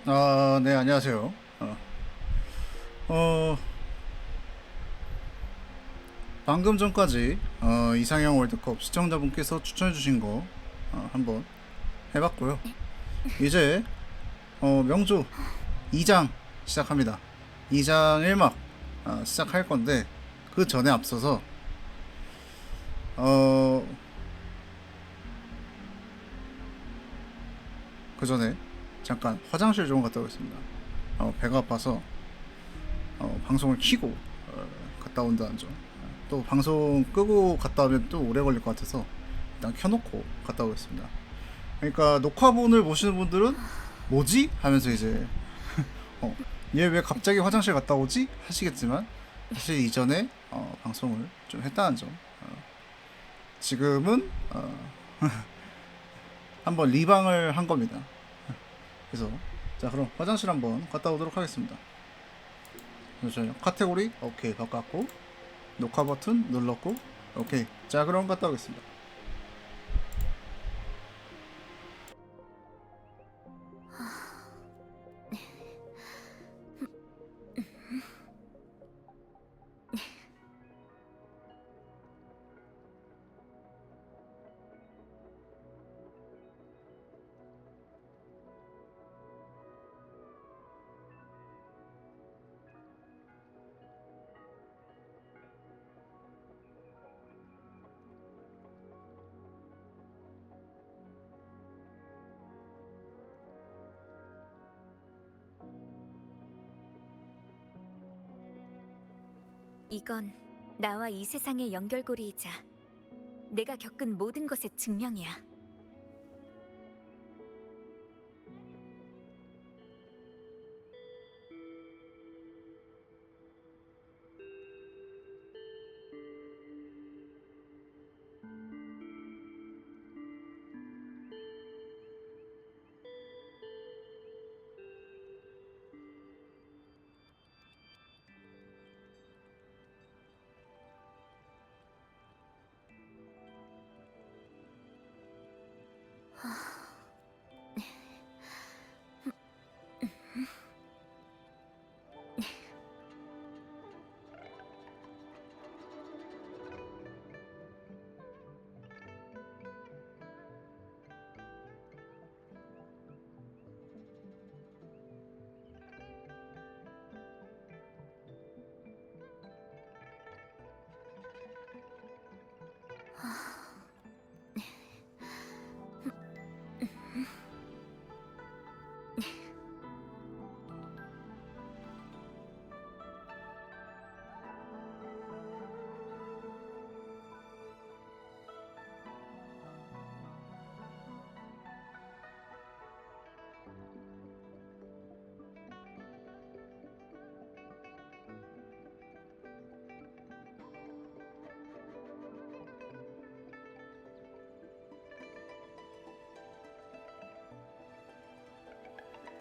아, 네, 안녕하세요. 어, 방금 전까지 이상형 월드컵 시청자분께서 추천해주신 거 한번 해봤고요. 이제 명조 2장 시작합니다. 2장 1막 시작할 건데 그 전에 앞서서 어, 그 전에 잠깐 화장실 좀 갔다 오겠습니다. 배가 아파서 방송을 키고 갔다 온다는 점. 또 방송 끄고 갔다 오면 또 오래 걸릴 것 같아서 일단 켜놓고 갔다 오겠습니다. 그러니까 녹화본을 보시는 분들은 뭐지? 하면서 이제 어, 얘 왜 갑자기 화장실 갔다 오지? 하시겠지만 사실 이전에 방송을 좀 했다는 점. 지금은 한번 리방을 한 겁니다. 그래서 자 그럼 화장실 한번 갔다 오도록 하겠습니다. 잠시만요. 카테고리 오케이 바꿨고 녹화 버튼 눌렀고 오케이. 자 그럼 갔다 오겠습니다. 이건 나와 이 세상의 연결고리이자 내가 겪은 모든 것의 증명이야.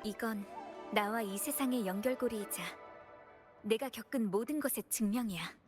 이건 나와 이 세상의 연결고리이자 내가 겪은 모든 것의 증명이야.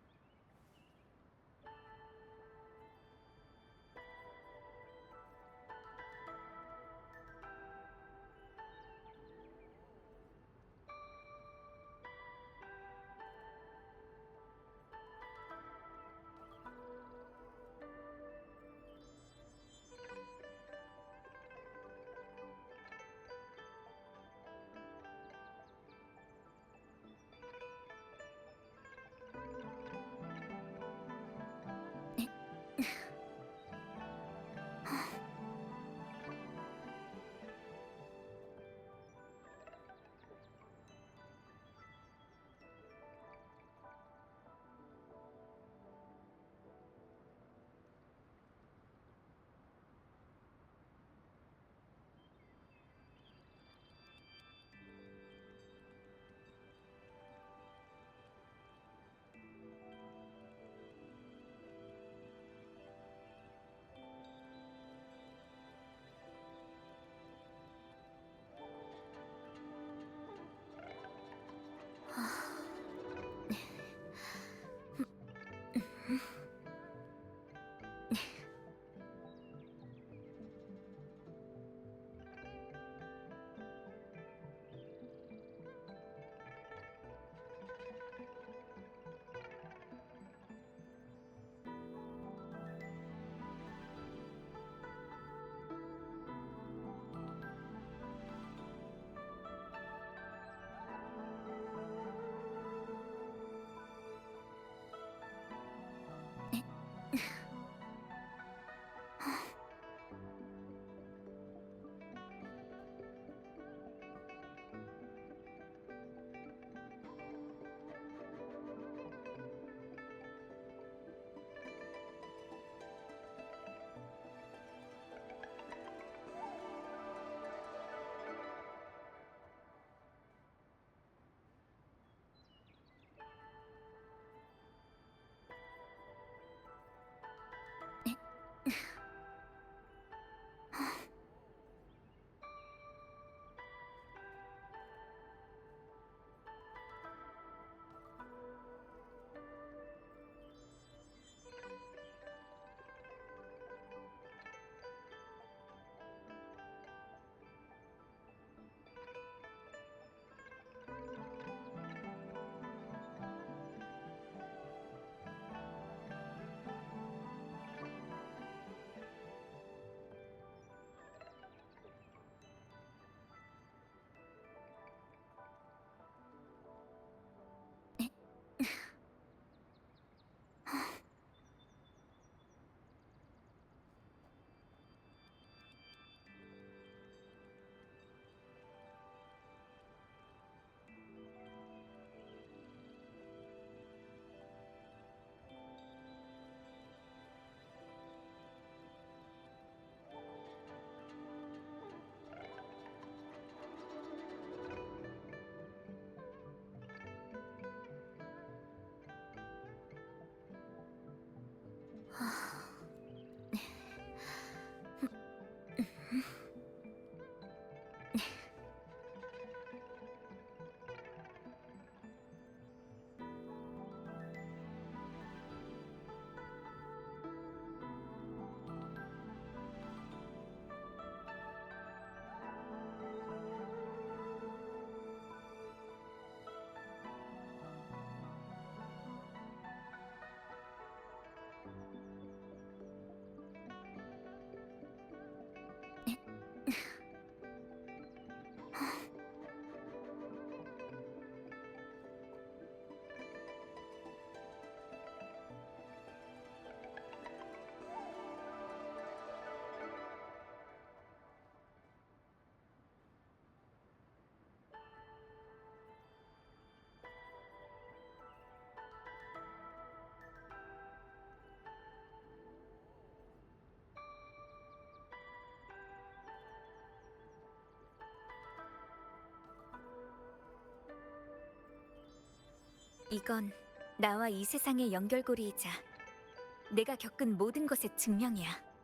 이건 나와 이 세상의 연결고리이자 내가 겪은 모든 것의 증명이야.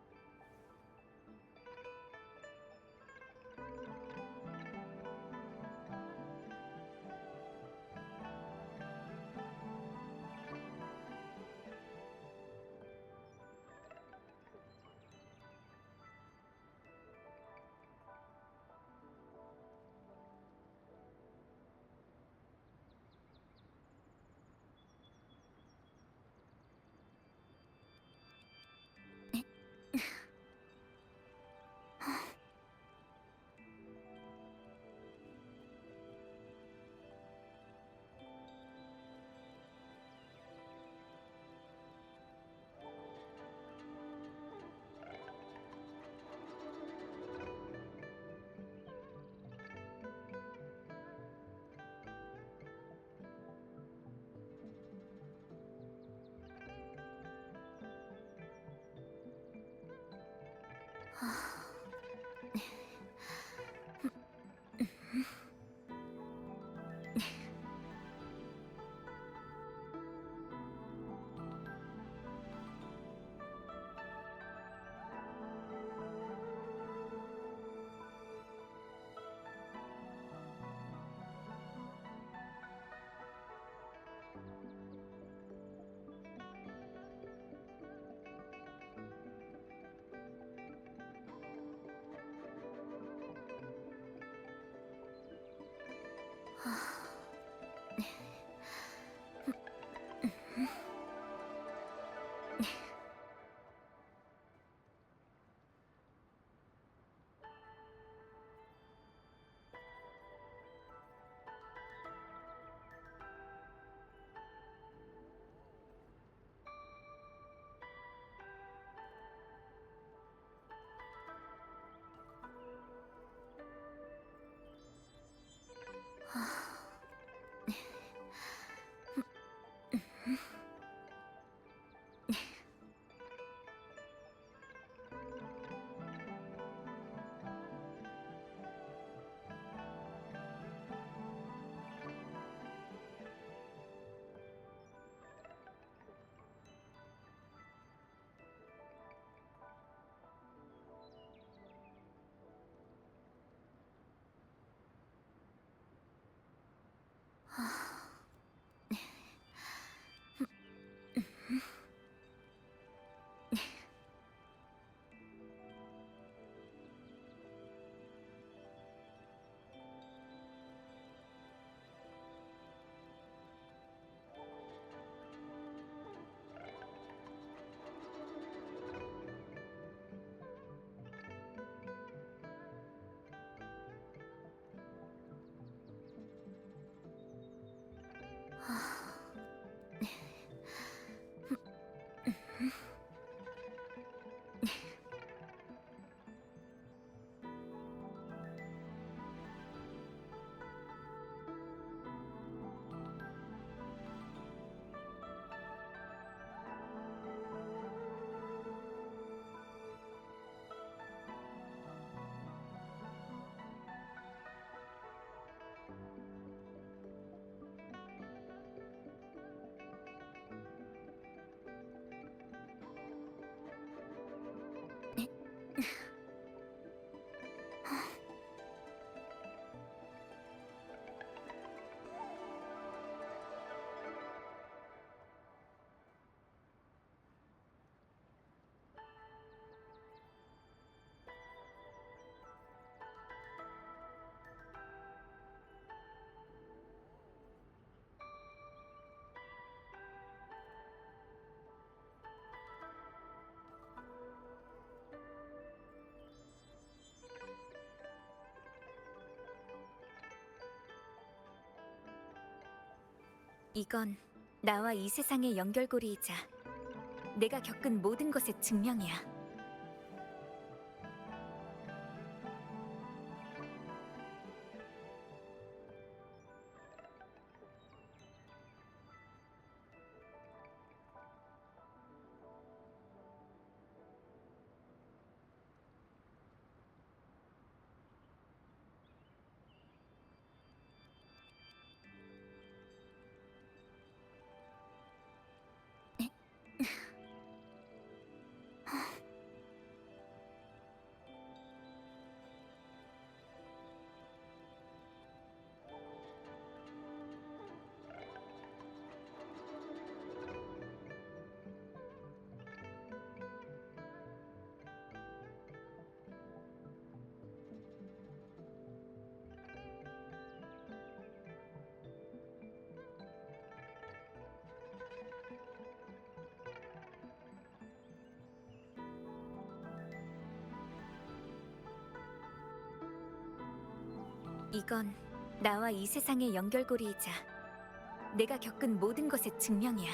이건 나와 이 세상의 연결고리이자 내가 겪은 모든 것의 증명이야. 이건 나와 이 세상의 연결고리이자 내가 겪은 모든 것의 증명이야.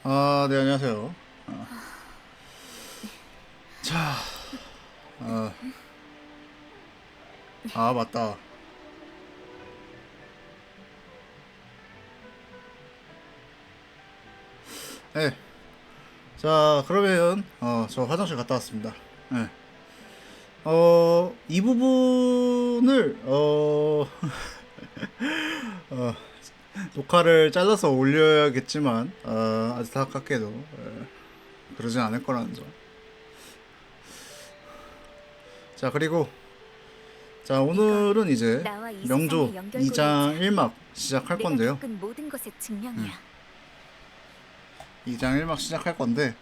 아, 네, 안녕하세요. 자, 아, 맞다. 네, 자, 그러면 저 화장실 갔다 왔습니다. 네. 이 부분을 어, 녹화를 잘라서 올려야겠지만 안타깝게도 그러진 않을 거라는 점. 자, 그리고 자, 오늘은 이제 나와 이 명조 세상의 2장 연결고리이자 1막 시작할 내가 건데요. 겪은 모든 것의 증명이야. 2장 1막 시작할 건데,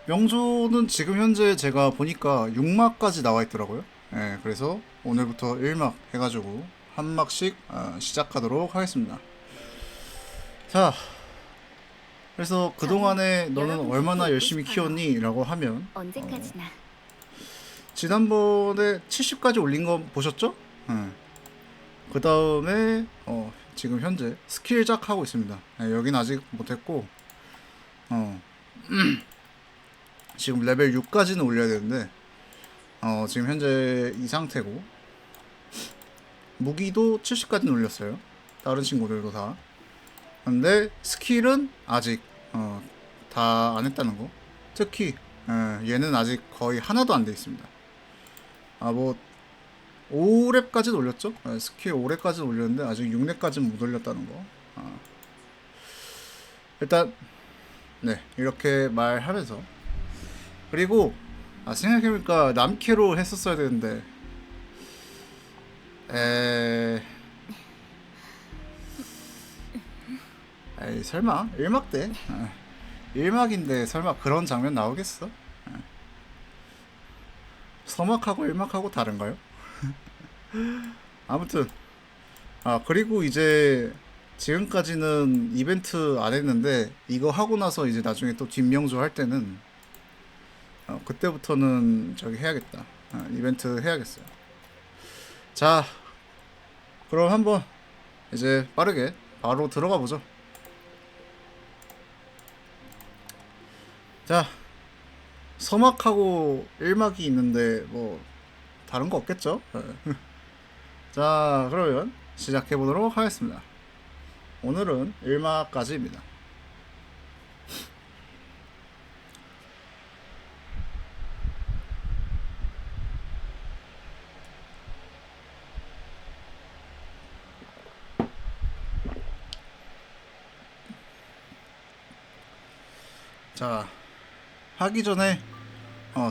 명조는 지금 현재 제가 보니까 6막까지 나와 있더라고요. 예, 그래서 오늘부터 1막 해가지고 한 막씩 시작하도록 하겠습니다. 자, 그래서 그동안에 너는 여러분 얼마나 곁에 열심히 있고 싶어요. 키웠니? 라고 하면 언제까지나. 지난번에 70까지 올린 거 보셨죠? 그 다음에 지금 현재 스킬작 하고 있습니다. 예, 여긴 아직 못했고 지금 레벨 6까지는 올려야 되는데 지금 현재 이 상태고, 무기도 70까지는 올렸어요. 다른 친구들도 다. 근데 스킬은 아직 다 안 했다는 거. 특히 얘는 아직 거의 하나도 안 돼 있습니다. 뭐 5렙까지는 올렸죠. 스킬 5렙까지는 올렸는데 아직 6렙까지는 못 올렸다는 거. 일단 네, 이렇게 말하면서, 그리고 생각해보니까 남캐로 했었어야 되는데 에이, 설마 1막 때 1막인데 설마 그런 장면 나오겠어? 서막하고 1막하고 다른가요? 아무튼 그리고 이제 지금까지는 이벤트 안 했는데, 이거 하고 나서 이제 나중에 또 뒷명조 할 때는 그때부터는 저기 해야겠다. 이벤트 해야겠어요. 자, 그럼 한번 이제 빠르게 바로 들어가 보죠. 자, 서막하고 1막이 있는데 뭐 다른 거 없겠죠? 자, 그러면 시작해 보도록 하겠습니다. 오늘은 1막까지입니다. 자, 하기 전에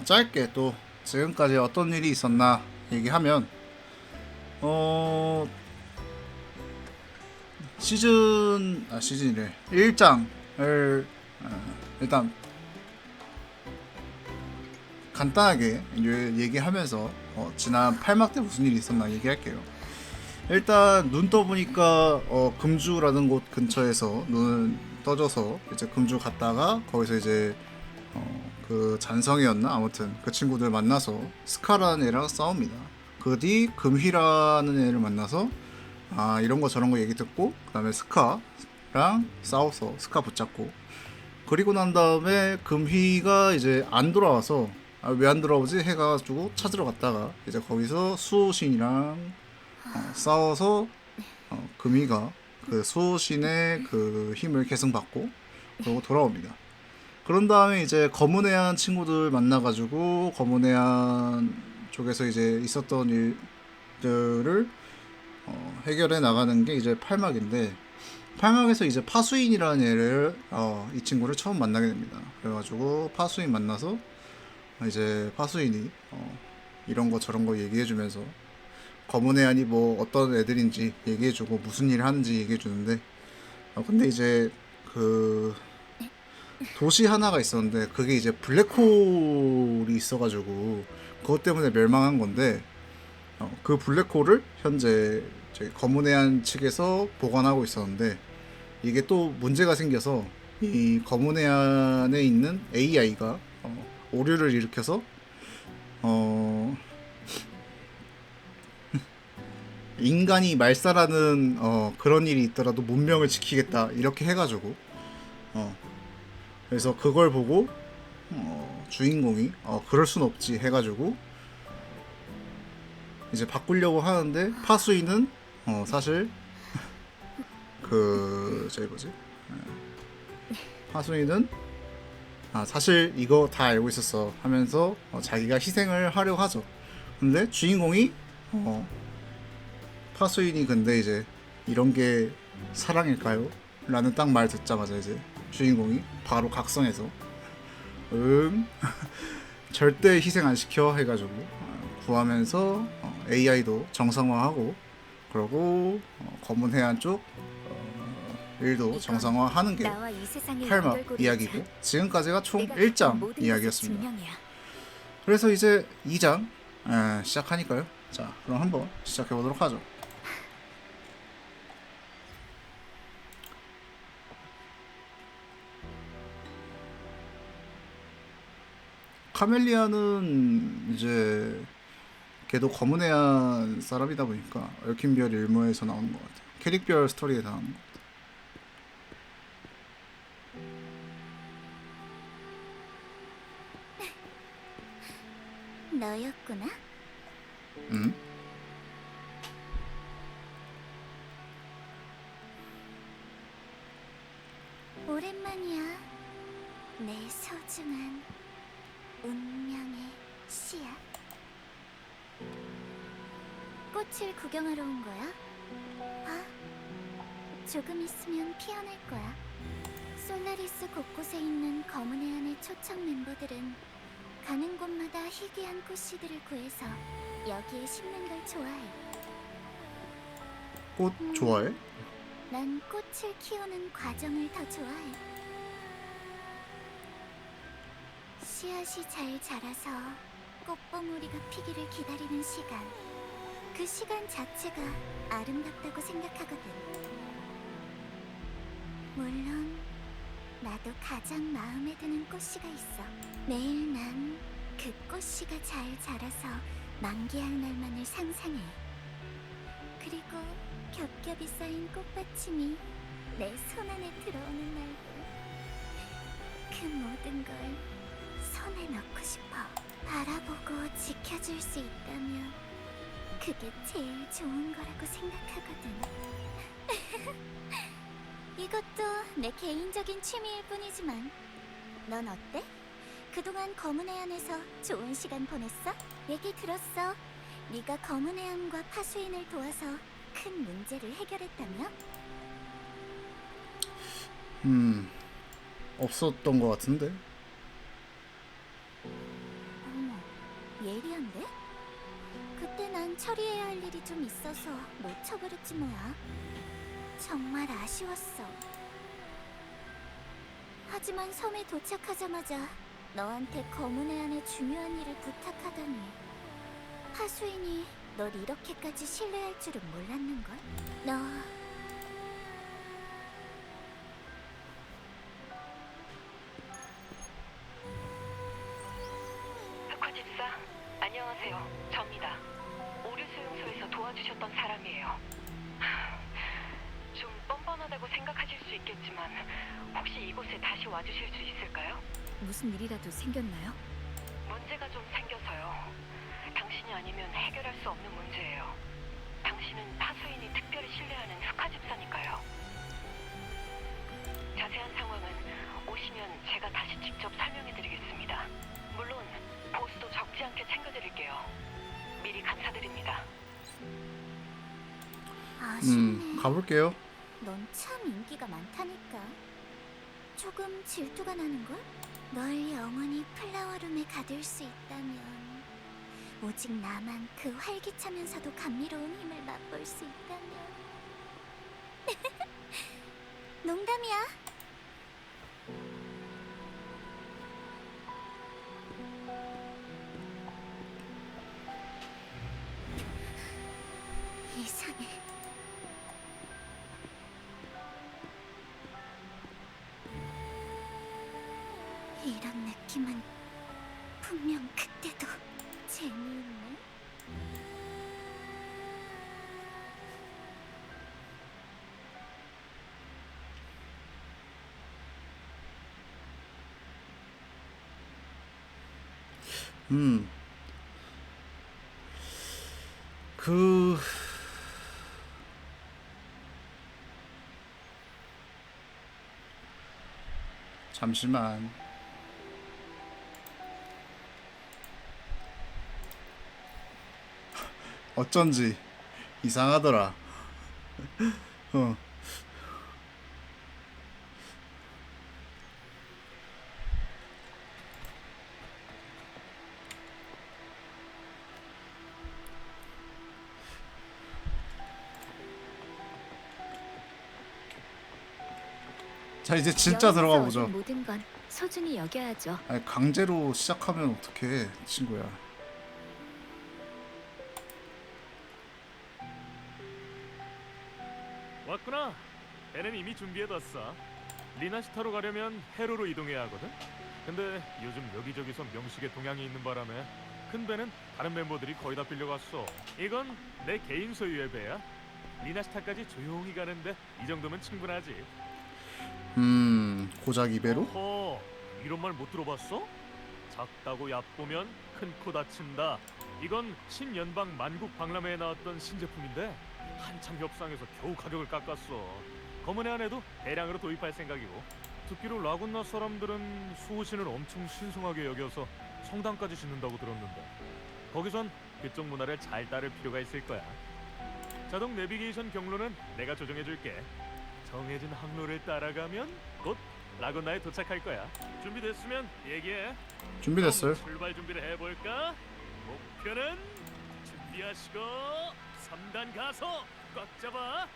짧게 또 지금까지 어떤 일이 있었나 얘기하면, 시즌이래 1장을 일단 간단하게 얘기하면서 지난 8막 때 무슨 일이 있었나 얘기할게요. 일단 눈 떠보니까 금주라는 곳 근처에서 눈을 떠져서 이제 금주 갔다가 거기서 이제 그 잔성이었나 아무튼 그 친구들 만나서 스카라는 애랑 싸웁니다. 그 뒤 금희라는 애를 만나서 이런 거 저런 거 얘기 듣고 그다음에 스카랑 싸워서 스카 붙잡고 그리고 난 다음에 금희가 이제 안 돌아와서 왜 안 돌아오지 해가지고 찾으러 갔다가 이제 거기서 수호신이랑 싸워서 금희가 그 수호신의 그 힘을 계승받고 그러고 돌아옵니다. 그런 다음에 이제 검은해안 친구들 만나가지고 검은해안 쪽에서 이제 있었던 일들을 해결해 나가는 게 이제 8막인데 8막에서 이제 파수인이라는 애를 이 친구를 처음 만나게 됩니다. 그래가지고 파수인 만나서 이제 파수인이 이런 거 저런 거 얘기해주면서 검은해안이 뭐 어떤 애들인지 얘기해주고 무슨 일을 하는지 얘기해주는데 근데 이제 그 도시 하나가 있었는데 그게 이제 블랙홀이 있어가지고 그것 때문에 멸망한 건데 그 블랙홀을 현재 저기 검은해안 측에서 보관하고 있었는데 이게 또 문제가 생겨서 이 검은해안에 있는 AI가 오류를 일으켜서 인간이 말살하는 그런 일이 있더라도 문명을 지키겠다 이렇게 해가지고 그래서 그걸 보고 주인공이 그럴 순 없지 해가지고 이제 바꾸려고 하는데 파수인은 사실 그 저기 뭐지 파수인은 사실 이거 다 알고 있었어 하면서 자기가 희생을 하려고 하죠. 근데 주인공이 파수인이 근데 이제 이런 게 사랑일까요? 라는 딱 말 듣자마자 이제 주인공이 바로 각성해서 절대 희생 안 시켜 해가지고 구하면서 AI도 정상화하고 그러고 검은 해안 쪽 일도 정상화하는 게 나와 이 세상의 8막 연결고리이자 이야기고 지금까지가 총 내가 1장 겪은 모든 이야기였습니다. 것의 증명이야. 그래서 이제 2장 시작하니까요. 자, 그럼 한번 시작해 보도록 하죠. 카멜리아는 이제 걔도 검은해안 사람이다 보니까 얽힌별 일모에서 나오는 것 같아요. 캐릭별 스토리에 나오는 것 같아요. 너였구나. 응? 오랜만이야. 내 소중한 운명의 씨앗. 꽃을 구경하러 온 거야? 조금 있으면 피어날 거야. 솔라리스 곳곳에 있는 검은해안의 초청 멤버들은 가는 곳마다 희귀한 꽃씨들을 구해서 여기에 심는 걸 좋아해. 꽃 좋아해? 난 꽃을 키우는 과정을 더 좋아해. 씨앗이 잘 자라서 꽃봉오리가 피기를 기다리는 시간. 그 시간 자체가 아름답다고 생각하거든. 물론 나도 가장 마음에 드는 꽃씨가 있어. 매일 난 그 꽃씨가 잘 자라서 만개할 날만을 상상해. 그리고 겹겹이 쌓인 꽃받침이 내 손안에 들어오는 날도 그 모든 걸 손에 넣고 싶어. 바라보고 지켜줄 수 있다면 그게 제일 좋은 거라고 생각하거든. 이것도 내 개인적인 취미일 뿐이지만 넌 어때? 그동안 검은해안에서 좋은 시간 보냈어? 얘기 들었어. 네가 검은해안과 파수인을 도와서 큰 문제를 해결했다며? 없었던 것 같은데. 어머, 예리한데? 그때 난 처리해야 할 일이 좀 있어서 놓쳐버렸지 뭐야. 정말 아쉬웠어. 하지만 섬에 도착하자마자 너한테 검은 해안의 중요한 일을 부탁하다니. 하수인이 널 이렇게까지 신뢰할 줄은 몰랐는걸? 너 흑화집사, 안녕하세요. 접니다. 오류 수용소에서 도와주셨던 사람이에요. 좀 뻔뻔하다고 생각하실 수 있겠지만 혹시 이곳에 다시 와주실 수 있을까요? 무슨 일이라도 생겼나요? 문제가 좀 생겨서요. 당신이 아니면 해결할 수 없는 문제예요. 당신은 하수인이 특별히 신뢰하는 흑화집사니까요. 자세한 상황은 오시면 제가 다시 직접 설명해드리겠습니다. 물론 보수도 적지 않게 챙겨드릴게요. 미리 감사드립니다. 아쉽네. 가볼게요. 넌 참 인기가 많다니까. 조금 질투가 나는걸? 널 영원히 플라워룸에 가둘 수 있다면, 오직 나만 그 활기차면서도 감미로운 힘을 맛볼 수 있다면. 농담이야. 이상해. 이런 느낌은 분명 그때도 재미있네. 음. 그 잠시만. 어쩐지 이상하더라. 어. 자, 이제 진짜 여행에서 들어가 얻은 보자. 모든 건 소중히 여겨야죠. 아니, 강제로 시작하면 어떡해, 친구야. 왔구나. 배는 이미 준비해뒀어. 리나시타로 가려면 해로로 이동해야 하거든. 근데 요즘 여기저기서 명식의 동향이 있는 바람에 큰 배는 다른 멤버들이 거의 다 빌려갔어. 이건 내 개인 소유의 배야. 리나시타까지 조용히 가는데 이 정도면 충분하지. 고작 2배로? 어허, 이런 말 못 들어봤어? 작다고 얕보면 큰 코 다친다. 이건 신연방 만국 박람회에 나왔던 신제품인데 한참 협상해서 겨우 가격을 깎았어. 검은 해안에도 대량으로 도입할 생각이고, 듣기로 라군나 사람들은 수호신을 엄청 신성하게 여겨서 성당까지 짓는다고 들었는데 거기선 그쪽 문화를 잘 따를 필요가 있을 거야. 자동 내비게이션 경로는 내가 조정해줄게. 정해진 항로를 따라가면 곧 라군나에 도착할 거야. 준비됐으면 얘기해. 준비됐어요. 그럼 출발 준비를 해볼까? 목표는 준비하시고 3단 가서 꽉 잡아.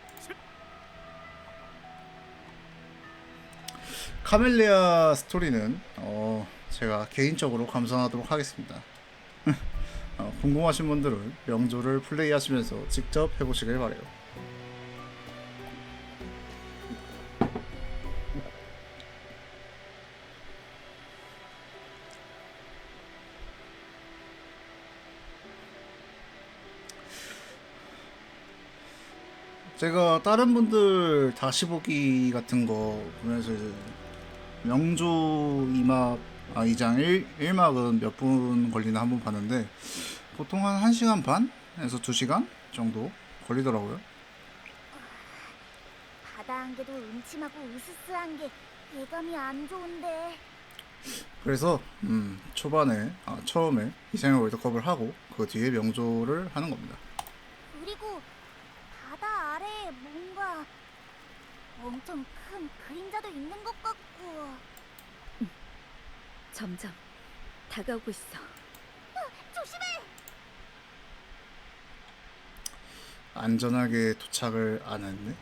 카멜리아 스토리는 제가 개인적으로 감상하도록 하겠습니다. 궁금하신 분들은 명조를 플레이하시면서 직접 해보시길 바래요. 제가 다른 분들 다시 보기 같은 거 보면서 이제 명조 2막 2장 1막은 몇 분 걸리나 한번 봤는데 보통 한 1시간 반에서 2시간 정도 걸리더라고요. 바다 안개도 음침하고 으스스한 게 예감이 안 좋은데. 그래서 초반에 처음에 이상형 월드컵을 하고 그 뒤에 명조를 하는 겁니다. 그리고 바다 아래에 뭔가 엄청 큰 그림자도 있는 것 같고. 점점 다가오고 있어. 조심해! 안전하게 도착을 안 했네.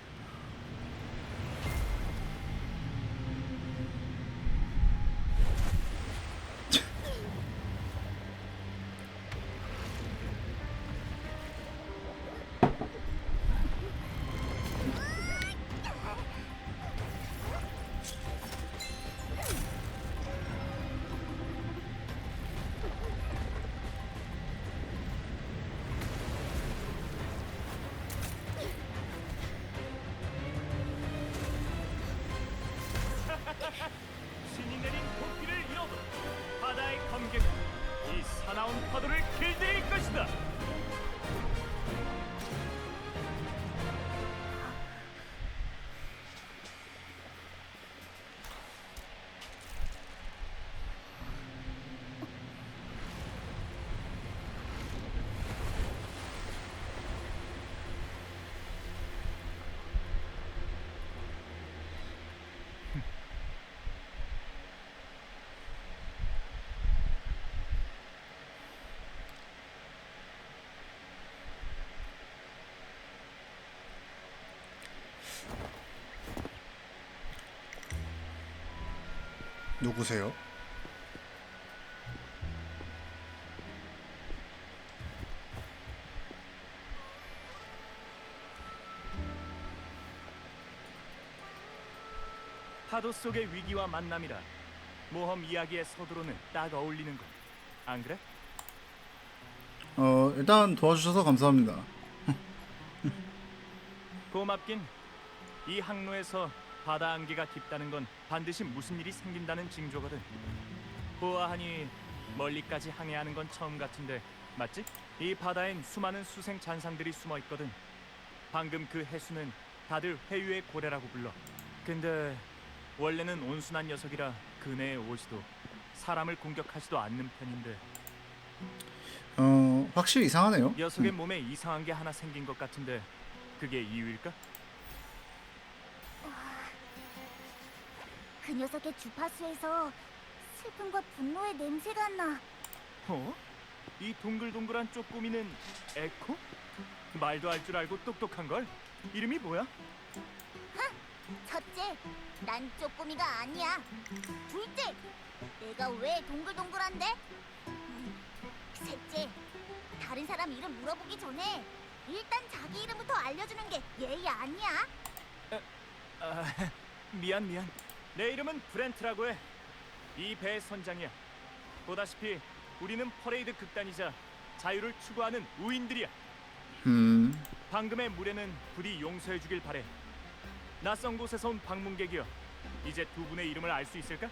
신이 내린 도끼를 잃어도 바다의 검객은 이 사나운 파도를 길들일 것이다. 누구세요? 파도 속의 위기와 만남이라 모험 이야기의 서두로는 딱 어울리는 것. 안 그래? 일단 도와주셔서 감사합니다. 고맙긴. 이 항로에서 바다 안개가 깊다는 건 반드시 무슨 일이 생긴다는 징조거든. 보아하니 멀리까지 항해하는 건 처음 같은데 맞지? 이 바다엔 수많은 수생 잔상들이 숨어 있거든. 방금 그 해수는 다들 회유의 고래라고 불러. 근데 원래는 온순한 녀석이라 그네에 오지도 사람을 공격하지도 않는 편인데 확실히 이상하네요. 녀석의 몸에 이상한 게 하나 생긴 것 같은데 그게 이유일까? 그 녀석의 주파수에서 슬픔과 분노의 냄새가 나. 어? 이 동글동글한 쪼꼬미는 에코? 말도 할 줄 알고 똑똑한 걸? 이름이 뭐야? 첫째, 난 쪼꼬미가 아니야. 둘째, 내가 왜 동글동글한데? 셋째, 다른 사람 이름 물어보기 전에 일단 자기 이름부터 알려주는 게 예의 아니야? 아, 미안. 내 이름은 브렌트라고 해. 이 배의 선장이야. 보다시피 우리는 퍼레이드 극단이자 자유를 추구하는 우인들이야. 방금의 무례는 부디 용서해주길 바래. 낯선 곳에서 온 방문객이여. 이제 두 분의 이름을 알 수 있을까?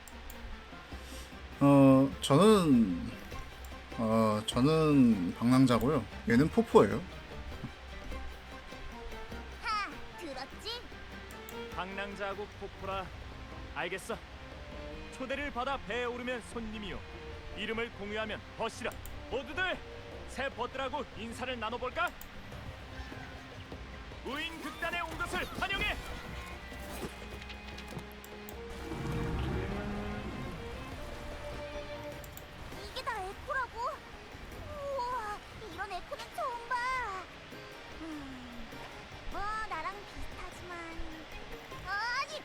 저는 방랑자고요. 얘는 포포예요. 하, 들었지? 방랑자하고 포포라. 알겠어. 초대를 받아 배에 오르면 손님이요. 이름을 공유하면 벗이라. 모두들 새 벗들하고 인사를 나눠볼까? 우인 극단에 온 것을 환영해. 이게 다 에코라고? 우와, 이런 에코는 처음 봐. 뭐 나랑 비슷하지만 아니,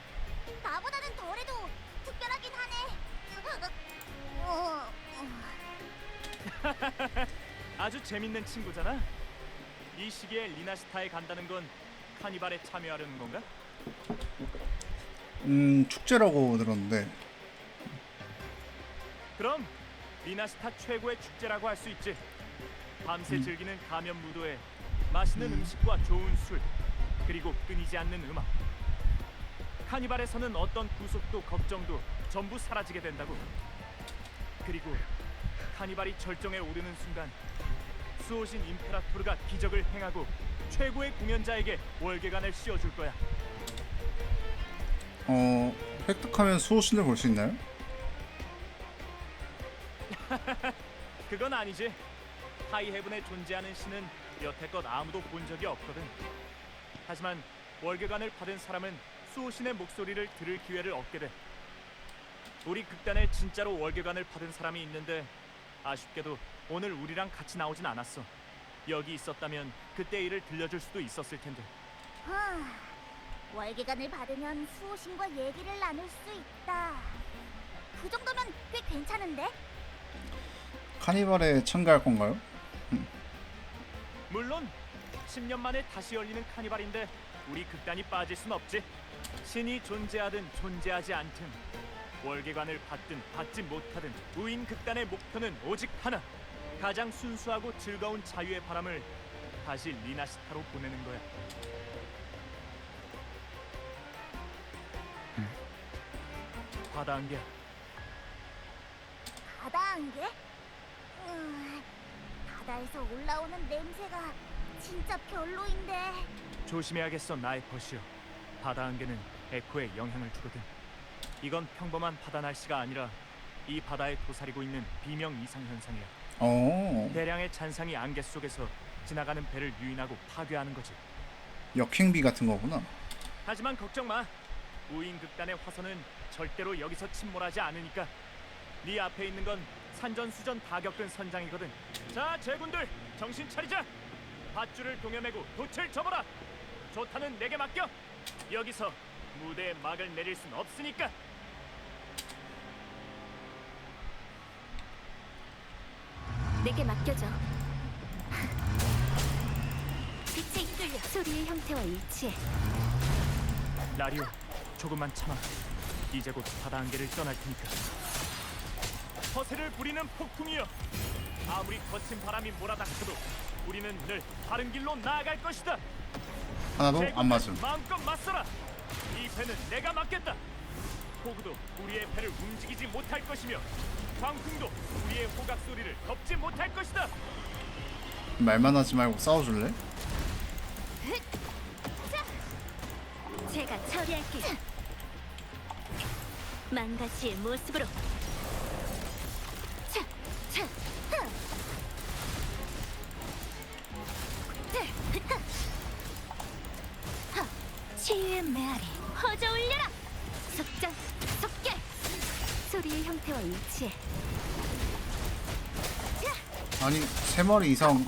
나보다는 덜해도 특별하긴 하네. 아주 재밌는 친구잖아. 이 시기에 리나시타에 간다는 건 카니발에 참여하려는 건가? 축제라고 들었는데. 그럼 리나시타 최고의 축제라고 할 수 있지. 밤새 즐기는 가면 무도회, 맛있는 음식과 좋은 술, 그리고 끊이지 않는 음악. 카니발에서는 어떤 구속도 걱정도 전부 사라지게 된다고. 그리고 카니발이 절정에 오르는 순간 수호신 임페라토르가 기적을 행하고 최고의 공연자에게 월계관을 씌워줄 거야. 획득하면 수호신을 볼 수 있나요? 그건 아니지. 하이헤븐에 존재하는 신은 여태껏 아무도 본 적이 없거든. 하지만 월계관을 받은 사람은 수호신의 목소리를 들을 기회를 얻게 돼. 우리 극단에 진짜로 월계관을 받은 사람이 있는데 아쉽게도 오늘 우리랑 같이 나오진 않았어. 여기 있었다면 그때 일을 들려줄 수도 있었을 텐데. 월계관을 받으면 수호신과 얘기를 나눌 수 있다. 그 정도면 꽤 괜찮은데? 카니발에 참가할 건가요? 물론 10년 만에 다시 열리는 카니발인데 우리 극단이 빠질 순 없지. 신이 존재하든 존재하지 않든 월계관을 받든 받지 못하든 우인 극단의 목표는 오직 하나. 가장 순수하고 즐거운 자유의 바람을 다시 리나시타로 보내는 거야. 바다 안개야. 바다 안개? 바다에서 올라오는 냄새가 진짜 별로인데. 조심해야겠어, 나의 버시오. 바다 안개는 에코에 영향을 주거든. 이건 평범한 바다 날씨가 아니라 이 바다에 도사리고 있는 비명 이상 현상이야. 대량의 잔상이 안개 속에서 지나가는 배를 유인하고 파괴하는 거지. 역행비 같은 거구나. 하지만 걱정 마. 우인극단의 화선은 절대로 여기서 침몰하지 않으니까. 네 앞에 있는 건 산전수전 다 겪은 선장이거든. 자, 제군들 정신 차리자. 밧줄을 동여매고 돛을 접어라. 조타는 내게 맡겨. 여기서 무대에 막을 내릴 순 없으니까. 내게 맡겨줘. 빛에 이끌려 소리의 형태와 일치해. 라리오, 조금만 참아. 이제 곧 바다 안개를 떠날 테니까. 허세를 부리는 폭풍이여. 아무리 거친 바람이 몰아닥쳐도 우리는 늘 바른 길로 나아갈 것이다. 하나도 안 맞음. 마음껏 맞서라. 이 배는 내가 맡겠다. 호구도 우리의 배를 움직이지 못할 것이며 광풍도 우리의 호각 소리를 덮지 못할 것이다. 말만 하지 말고 싸워줄래? 제가 처리할게. 망가지의 모습으로. 차, 차, 치유의 메아리 퍼져 올려라. 속장, 속결. 소리의 형태와 일치해. 아니 3마리 이상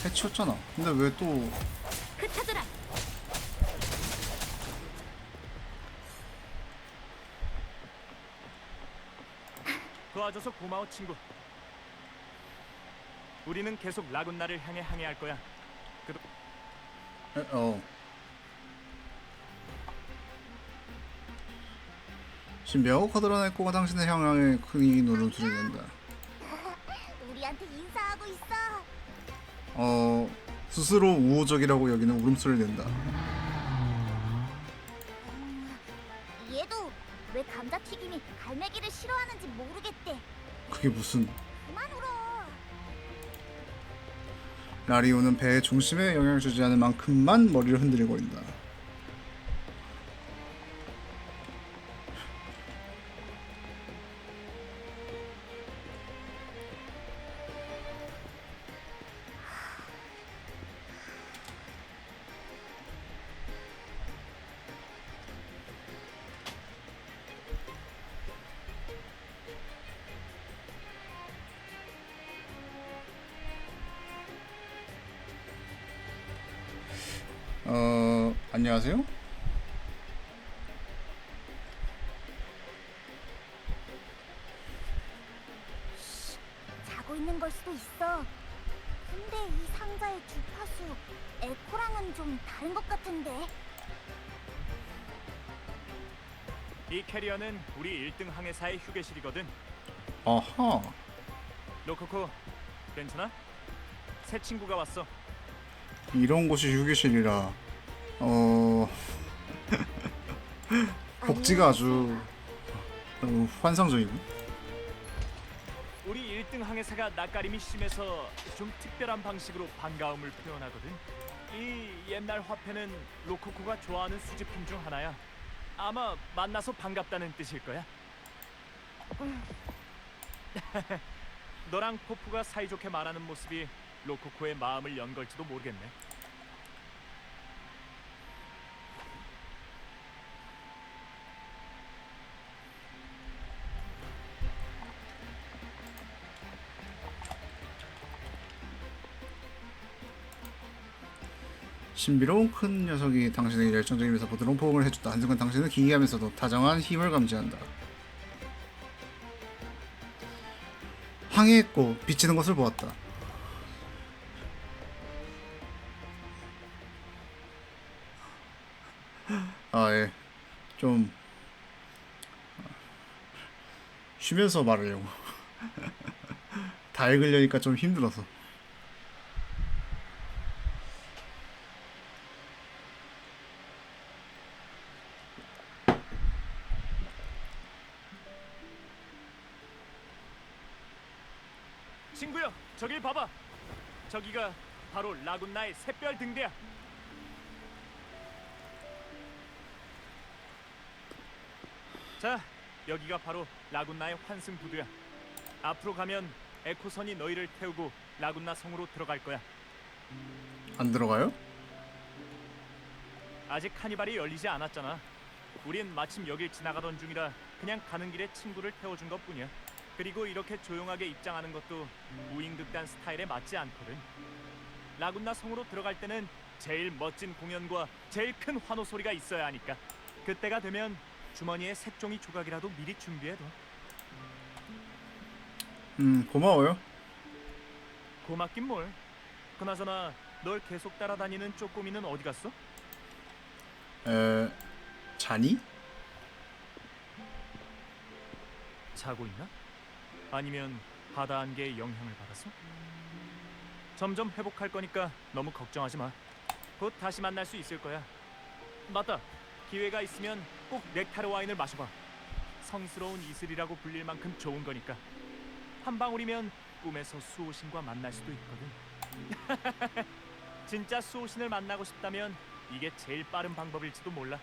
해치웠잖아. 근데 왜 또 흩어져라. 도와줘서 고마워, 친구. 우리는 계속 라군나를 향해 항해할 거야. 지금 명호가 드러날 거가 당신의 향하에 큰 누름소리 낸다. 우리한테 인사하고 있어. 스스로 우호적이라고 여기는 울음소리를 낸다. 얘도 왜 감자튀김이 갈매기를 싫어하는지 모르겠대. 그게 무슨... 그만 울어. 라리오는 배의 중심에 영향을 주지 않을 만큼만 머리를 흔들거린다. 안녕하세요? 자고 있는 걸 수도 있어. 근데 이 상자의 주파수 에코랑은 좀 다른 것 같은데. 이 캐리어는 우리 1등 항해사의 휴게실이거든. 아하. 로코코, 괜찮아? 새 친구가 왔어. 이런 곳이 휴게실이라 복지가 아주 환상적이고. 우리 1등 항해사가 낯가림이 심해서 좀 특별한 방식으로 반가움을 표현하거든. 이 옛날 화폐는 로코코가 좋아하는 수집품 중 하나야. 아마 만나서 반갑다는 뜻일 거야. 너랑 포프가 사이좋게 말하는 모습이 로코코의 마음을 연 걸지도 모르겠네. 신비로운 큰 녀석이 당신에게 열정적인 면서 부드러운 포옹을 해줬다. 한순간 당신은 기이하면서도 다정한 힘을 감지한다. 항해했고 비치는 것을 보았다. 예. 좀 쉬면서 말하려고. 다 읽으려니까 좀 힘들어서. 친구여, 저길 봐봐. 저기가 바로 라군나의 샛별 등대야. 자, 여기가 바로 라군나의 환승 부두야. 앞으로 가면 에코선이 너희를 태우고 라군나 성으로 들어갈 거야. 안 들어가요? 아직 카니발이 열리지 않았잖아. 우린 마침 여길 지나가던 중이라 그냥 가는 길에 친구를 태워준 것뿐이야. 그리고 이렇게 조용하게 입장하는 것도 우잉극단 스타일에 맞지 않거든. 라군나 성으로 들어갈 때는 제일 멋진 공연과 제일 큰 환호 소리가 있어야 하니까. 그때가 되면 주머니에 색종이 조각이라도 미리 준비해둬. 고마워요. 고맙긴 뭘. 그나저나 널 계속 따라다니는 쪼꼬미는 어디 갔어? 자니? 자고 있나? 아니면 바다 안개의 영향을 받았어? 점점 회복할 거니까 너무 걱정하지 마. 곧 다시 만날 수 있을 거야. 맞다. 기회가 있으면 꼭 넥타르 와인을 마셔봐. 성스러운 이슬이라고 불릴 만큼 좋은 거니까. 한 방울이면 꿈에서 수호신과 만날 수도 있거든. 진짜 수호신을 만나고 싶다면 이게 제일 빠른 방법일지도 몰라.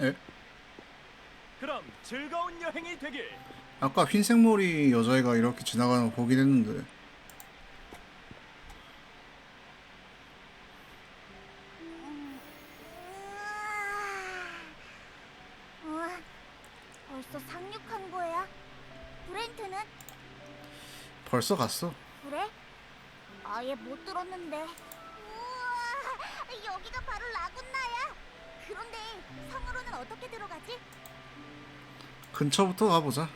에? 그럼 즐거운 여행이 되길. 아까 흰색 머리 여자애가 이렇게 지나가는 거 보긴 했는데. 우와, 벌써 상륙한 거야? 브렌트는? 벌써 갔어. 그래? 아예 못 들었는데. 우와, 여기가 바로 라군나야. 그런데 성으로는 어떻게 들어가지? 근처부터 가보자.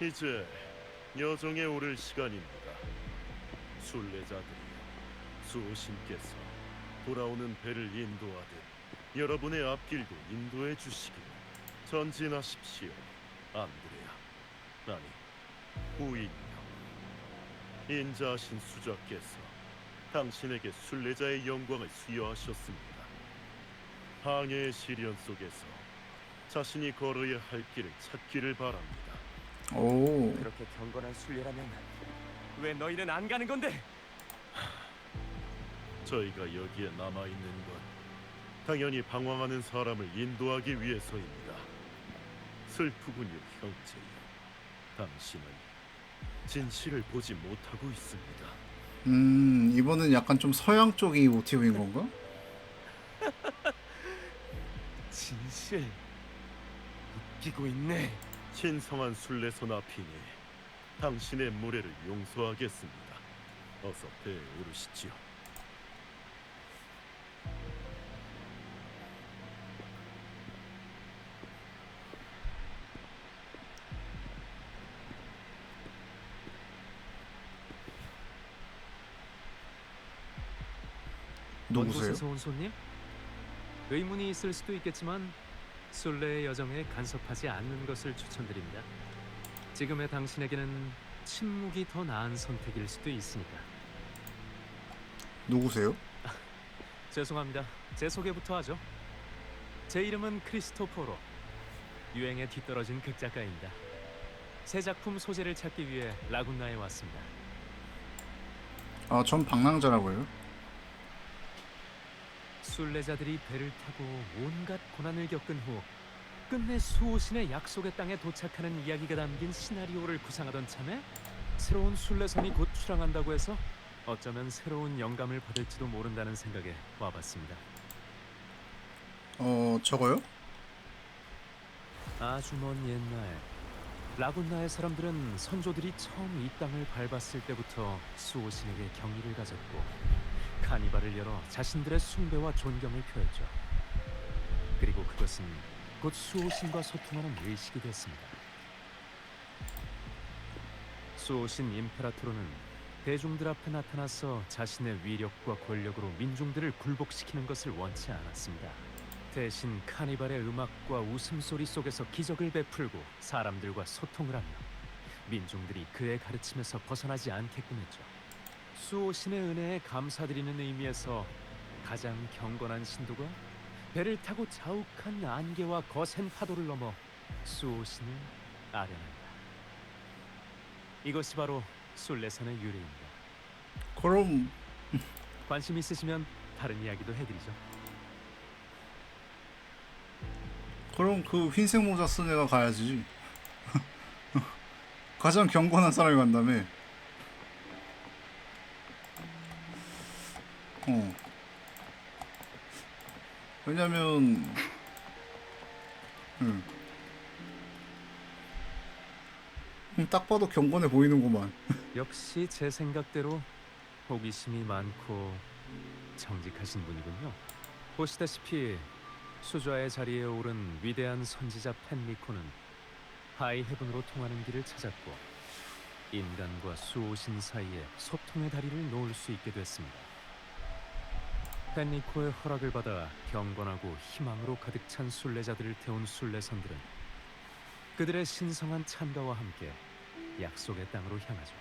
이제 여정에 오를 시간입니다. 순례자들이여, 수호신께서 돌아오는 배를 인도하듯 여러분의 앞길도 인도해 주시기를. 전진하십시오, 안드레아. 아니, 우인이여. 인자하신 수자께서 당신에게 순례자의 영광을 수여하셨습니다. 항해의 시련 속에서 자신이 걸어야 할 길을 찾기를 바랍니다. 오. 그렇게 경건한 순례라면 왜 너희는 안 가는 건데? 저희가 여기에 남아있는 건 당연히 방황하는 사람을 인도하기 위해서입니다. 슬프군요, 형제여. 당신은 진실을 보지 못하고 있습니다. 이번은 약간 좀 서양 쪽이 모티브인 건가? 진실 웃기고 있네. 신성한 순례선 앞이니 당신의 무례를 용서하겠습니다. 어서 배에 오르시지요. 먼 누구세요? 곳에서 온 손님? 의문이 있을 수도 있겠지만 순례의 여정에 간섭하지 않는 것을 추천드립니다. 지금의 당신에게는 침묵이 더 나은 선택일 수도 있으니까. 누구세요? 죄송합니다. 제 소개부터 하죠. 제 이름은 크리스토포로. 유행에 뒤떨어진 극작가입니다. 새 작품 소재를 찾기 위해 라군나에 왔습니다. 아, 전 방랑자라고요. 순례자들이 배를 타고 온갖 고난을 겪은 후 끝내 수호신의 약속의 땅에 도착하는 이야기가 담긴 시나리오를 구상하던 참에 새로운 순례선이 곧 출항한다고 해서 어쩌면 새로운 영감을 받을지도 모른다는 생각에 와봤습니다. 저거요? 아주 먼 옛날 라군나의 사람들은 선조들이 처음 이 땅을 밟았을 때부터 수호신에게 경의를 가졌고 카니발을 열어 자신들의 숭배와 존경을 표했죠. 그리고 그것은 곧 수호신과 소통하는 의식이 됐습니다. 수호신 임페라토르는 대중들 앞에 나타나서 자신의 위력과 권력으로 민중들을 굴복시키는 것을 원치 않았습니다. 대신 카니발의 음악과 웃음소리 속에서 기적을 베풀고 사람들과 소통을 하며 민중들이 그의 가르침에서 벗어나지 않게끔 했죠. 수호신의 은혜에 감사드리는 의미에서 가장 경건한 신도가 배를 타고 자욱한 안개와 거센 파도를 넘어 수호신을 아련한다. 이것이 바로 순례선의 유래입니다. 그럼 관심 있으시면 다른 이야기도 해드리죠. 그 흰색 모자 쓴 애가 가야지. 가장 경건한 사람이 간다며. 왜냐면 딱 봐도 경건해 보이는구만. 역시 제 생각대로 호기심이 많고 정직하신 분이군요. 보시다시피 수좌의 자리에 오른 위대한 선지자 펜리코는 하이헤븐으로 통하는 길을 찾았고 인간과 수호신 사이에 소통의 다리를 놓을 수 있게 됐습니다. 펜리코의 허락을 받아 경건하고 희망으로 가득 찬 순례자들을 태운 순례선들은 그들의 신성한 참가와 함께 약속의 땅으로 향하죠.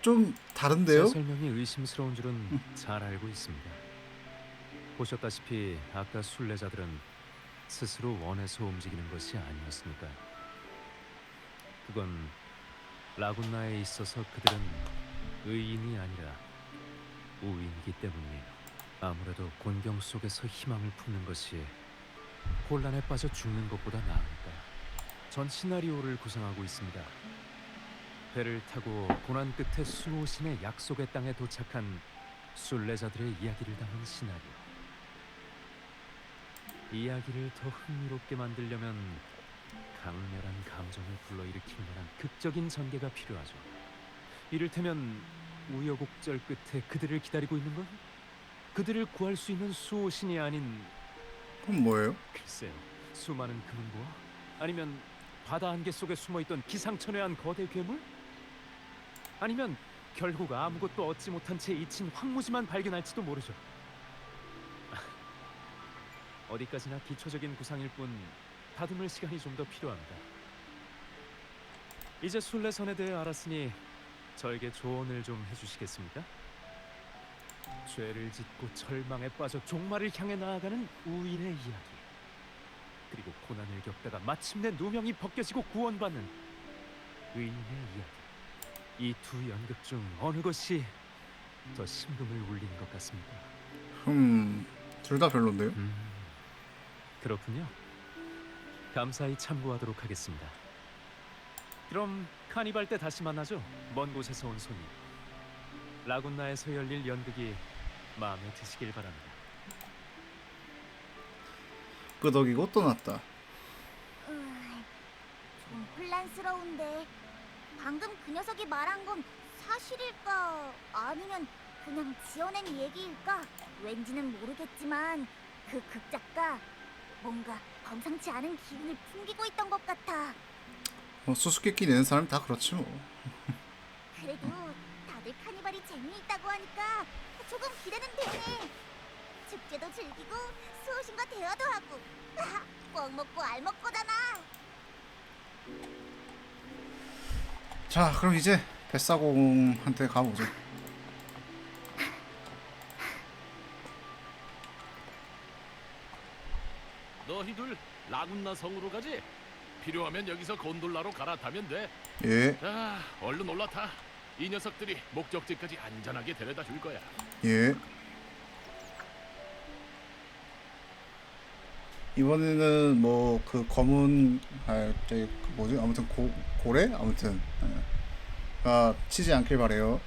좀 다른데요? 제 설명이 의심스러운 줄은 잘 알고 있습니다. 보셨다시피 아까 순례자들은 스스로 원해서 움직이는 것이 아니었으니까. 그건 라군나에 있어서 그들은 의인이 아니라 우인이기 때문이에요. 아무래도 곤경 속에서 희망을 품는 것이 혼란에 빠져 죽는 것보다 나으니까. 전 시나리오를 구상하고 있습니다. 배를 타고 고난 끝에 수호신의 약속의 땅에 도착한 순례자들의 이야기를 담은 시나리오. 이야기를 더 흥미롭게 만들려면 강렬한 감정을 불러일으킬 만한 극적인 전개가 필요하죠. 이를테면 우여곡절 끝에 그들을 기다리고 있는 건 그들을 구할 수 있는 수호신이 아닌, 그럼 뭐예요? 글쎄요, 수많은 금은보화? 아니면 바다 안개 속에 숨어있던 기상천외한 거대 괴물? 아니면 결국 아무것도 얻지 못한 채 잊힌 황무지만 발견할지도 모르죠. 어디까지나 기초적인 구상일 뿐 다듬을 시간이 좀 더 필요합니다. 이제 순례선에 대해 알았으니 저에게 조언을 좀 해주시겠습니까? 죄를 짓고 절망에 빠져 종말을 향해 나아가는 우인의 이야기, 그리고 고난을 겪다가 마침내 누명이 벗겨지고 구원받는 의인의 이야기. 이 두 연극 중 어느 것이 더 심금을 울리는 것 같습니까? 둘 다 별론데요? 그렇군요. 감사히 참고하도록 하겠습니다. 그럼 카니발 때 다시 만나죠. 먼 곳에서 온 손님. 라군나에서 열릴 연극이 마음에 드시길 바랍니다. 끄덕이고 떠났다. 좀 혼란스러운데 방금 그 녀석이 말한 건 사실일까? 아니면 그냥 지어낸 얘기일까? 왠지는 모르겠지만 그 극작가 뭔가 범상치 않은 기운을 풍기고 있던 것 같아. 수수께끼 내는 사람 다 그렇지 뭐. 그래도 다들 카니발이 재미있다고 하니까 조금 기대는 되네. 축제도 즐기고 수호신과 대화도 하고 꽉 먹고 알 먹고잖아. 자, 그럼 이제 뱃사공한테 가보죠. 너희들 라군나 성으로 가지? 필요하면 여기서 곤돌라로 갈아타면 돼. 예, 자, 얼른 올라타. 이 녀석들이 목적지까지 안전하게 데려다 줄 거야. 예. 이번에는 뭐 그 검은 저기 그 뭐지? 아무튼 고래? 아무튼 가 치지 않길 바래요.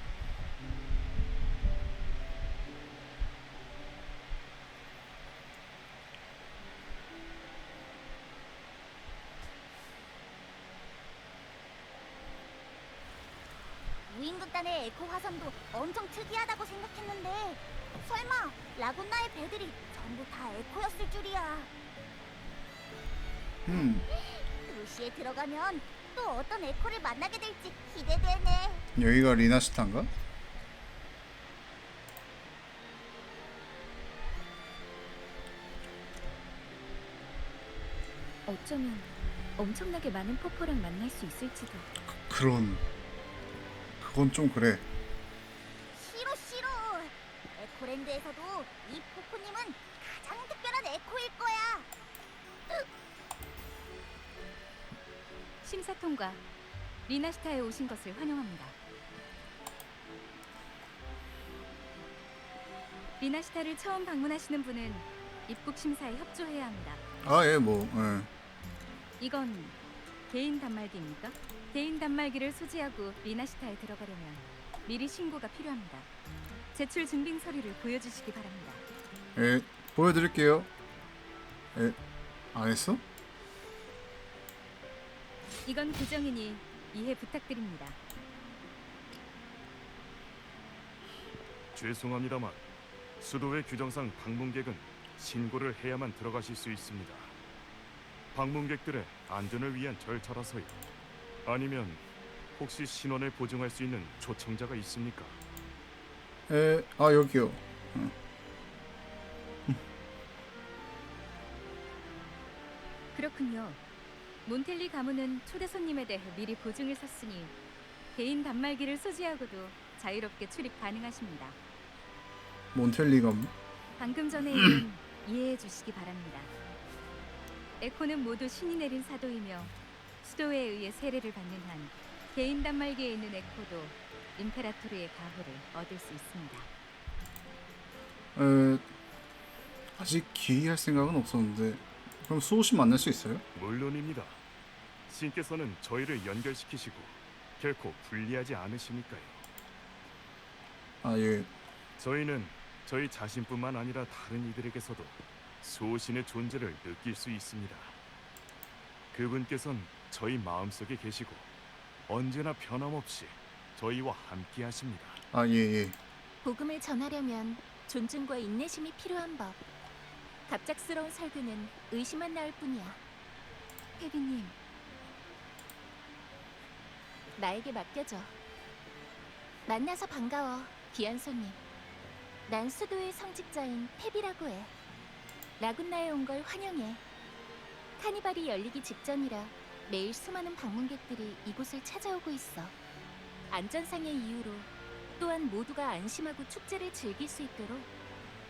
무인극단의 에코 화성도 엄청 특이하다고 생각했는데 설마 라군나의 배들이 전부 다 에코였을 줄이야. 도시에 들어가면 또 어떤 에코를 만나게 될지 기대되네. 여기가 리나시타인가? 어쩌면 엄청나게 많은 포포랑 만날 수 있을지도. 그건 좀 그래. 싫어. 에코랜드에서도 이 포코님은 가장 특별한 에코일 거야. 심사 통과. 리나시타에 오신 것을 환영합니다. 리나시타를 처음 방문하시는 분은 입국 심사에 협조해야 합니다. 아, 예, 뭐, 예. 이건 개인 단말기입니까? 개인 단말기를 소지하고 리나시타에 들어가려면 미리 신고가 필요합니다. 제출 증빙 서류를 보여주시기 바랍니다. 예, 보여드릴게요. 예, 안 했어? 이건 규정이니 이해 부탁드립니다. 죄송합니다만 수도의 규정상 방문객은 신고를 해야만 들어가실 수 있습니다. 방문객들의 안전을 위한 절차라서요. 아니면 혹시 신원을 보증할 수 있는 초청자가 있습니까? 예, 아, 여기요. 그렇군요. 몬텔리 가문은 초대 손님에 대해 미리 보증을 섰으니 개인 단말기를 소지하고도 자유롭게 출입 가능하십니다. 몬텔리감. 방금 전의 일은 이해해 주시기 바랍니다. 에코는 모두 신이 내린 사도이며 수도에 의해 세례를 받는 한 개인 단말기에 있는 에코도 임페라토르의 가호를 얻을 수 있습니다. 아직 기이할 생각은 없었는데, 그럼 수호씨 만날 수 있어요? 물론입니다. 신께서는 저희를 연결시키시고 결코 불리하지 않으시니까요. 아, 예. 저희는 저희 자신뿐만 아니라 다른 이들에게서도 수호신의 존재를 느낄 수 있습니다. 그분께선 저희 마음속에 계시고 언제나 변함없이 저희와 함께 하십니다. 아, 예, 예. 복음을 전하려면 존중과 인내심이 필요한 법. 갑작스러운 설교는 의심만 낳을 뿐이야. 페비님, 나에게 맡겨줘. 만나서 반가워, 귀한 손님. 난 수도의 성직자인 페비라고 해. 라군나에 온 걸 환영해. 카니발이 열리기 직전이라 매일 수많은 방문객들이 이곳을 찾아오고 있어. 안전상의 이유로 또한 모두가 안심하고 축제를 즐길 수 있도록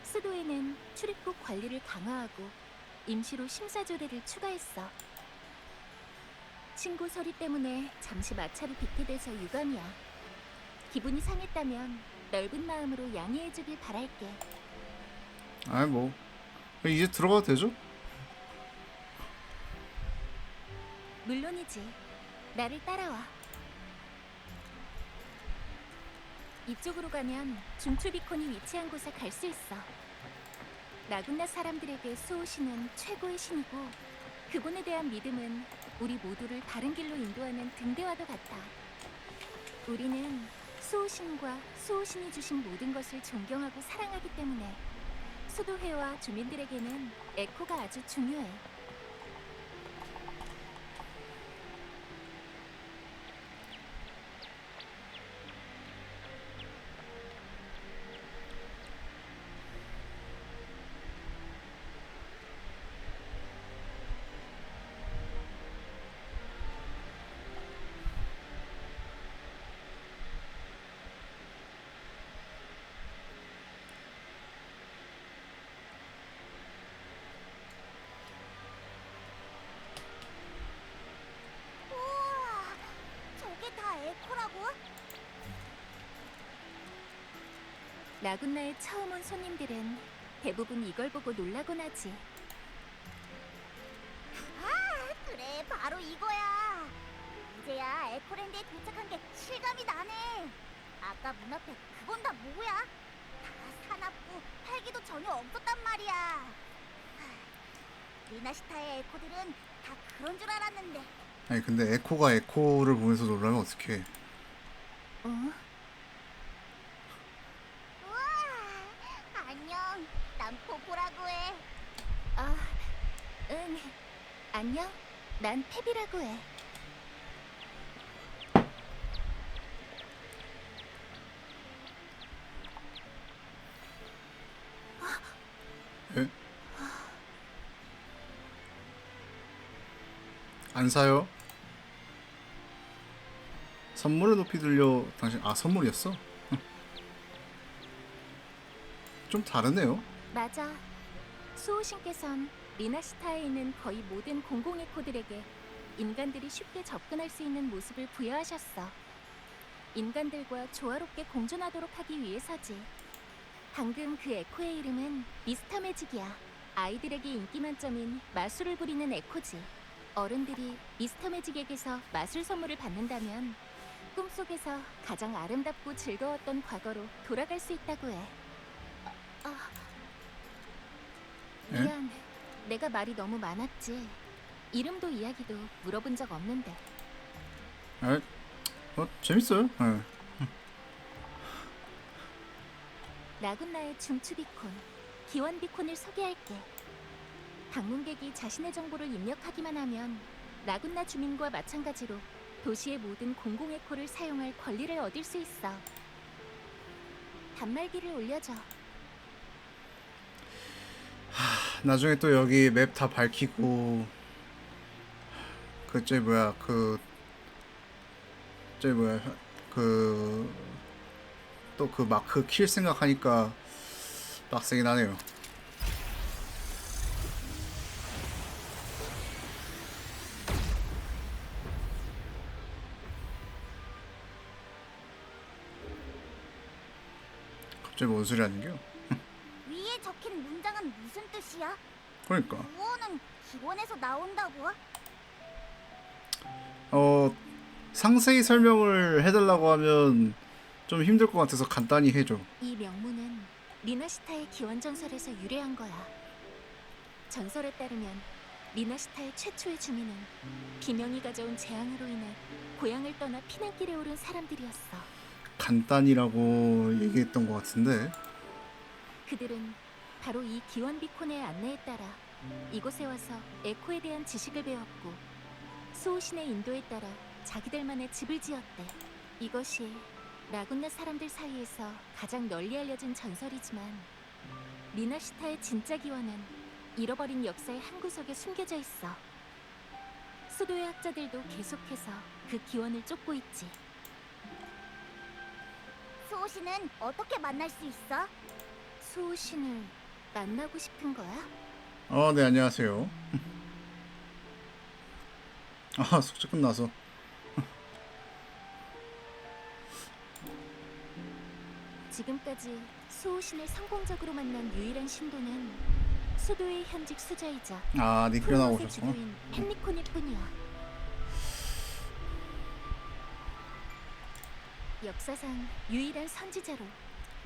수도에는 출입국 관리를 강화하고 임시로 심사조례를 추가했어. 신고 서류 때문에 잠시 마찰이 빚게 돼서 유감이야. 기분이 상했다면 넓은 마음으로 양해해주길 바랄게. 아, 뭐. 이제 들어가도 되죠? 물론이지. 나를 따라와. 이쪽으로 가면 중추비콘이 위치한 곳에 갈 수 있어. 라군나 사람들에게 수호신은 최고의 신이고 그분에 대한 믿음은 우리 모두를 바른 길로 인도하는 등대와도 같아. 우리는 수호신과 수호신이 주신 모든 것을 존경하고 사랑하기 때문에 수도회와 주민들에게는 에코가 아주 중요해. 우와, 저게 다 에코라고? 라군나에 처음 온 손님들은 대부분 이걸 보고 놀라곤 하지. 아, 그래, 바로 이거야. 이제야 에코랜드에 도착한 게 실감이 나네. 아까 문 앞에 그건 다 뭐야? 다 사납고 활기도 전혀 없었단 말이야. 리나시타의 에코들은 다 그런 줄 알았는데. 아니, 근데 에코가 에코를 보면서 놀라면 어떡해. 어? 우와, 안녕. 난 포포라고 해. 아, 응. 안녕. 난 페비라고 해. 예? 안 사요? 선물을 높이 들려 당신. 아, 선물이었어? 좀 다르네요. 맞아. 수호신께선 리나시타에 있는 거의 모든 공공에코들에게 인간들이 쉽게 접근할 수 있는 모습을 부여하셨어. 인간들과 조화롭게 공존하도록 하기 위해서지. 방금 그 에코의 이름은 미스터 매직이야. 아이들에게 인기 만점인 마술을 부리는 에코지. 어른들이 미스터 매직에게서 마술 선물을 받는다면 꿈속에서 가장 아름답고 즐거웠던 과거로 돌아갈 수 있다고 해. 예? 미안, 내가 말이 너무 많았지. 이름도 이야기도 물어본 적 없는데. 아, 재밌어요. 예. 라군나의 중추비콘, 기원비콘을 소개할게. 방문객이 자신의 정보를 입력하기만 하면 라군나 주민과 마찬가지로 도시의 모든 공공에코를 사용할 권리를 얻을 수 있어. 단말기를 올려줘. 나중에 또 여기 맵 다 밝히고 그저 뭐야 또 그 마크 킬 생각하니까 빡세긴 하네요. 갑자기 뭔 소리 하는 겨? 위에 적힌 문장은 무슨 뜻이야? 그러니까 구호는 기원에서 나온다고? 상세히 설명을 해달라고 하면 좀 힘들 것 같아서 간단히 해줘. 이 명문은 리나시타의 기원 전설에서 유래한 거야. 전설에 따르면 리나시타의 최초의 주민은 비명이 가져온 재앙으로 인해 고향을 떠나 피난길에 오른 사람들이었어. 간단이라고 얘기했던 것 같은데. 그들은 바로 이 기원 비콘의 안내에 따라 이곳에 와서 에코에 대한 지식을 배웠고 수호신의 인도에 따라 자기들만의 집을 지었대. 이것이 라군나 사람들 사이에서 가장 널리 알려진 전설이지만 리나시타의 진짜 기원은 잃어버린 역사의 한 구석에 숨겨져 있어. 수도의 학자들도 계속해서 그 기원을 쫓고 있지. 수호신은 어떻게 만날 수 있어? 수호신을 만나고 싶은 거야? 네, 안녕하세요. 숙제 끝나서. 지금까지 수호신을 성공적으로 만난 유일한 신도는 수도의 현직 수자이자 니크레 프로노스의 나오셨어. 주도인 헨리콘일 뿐이야. 역사상 유일한 선지자로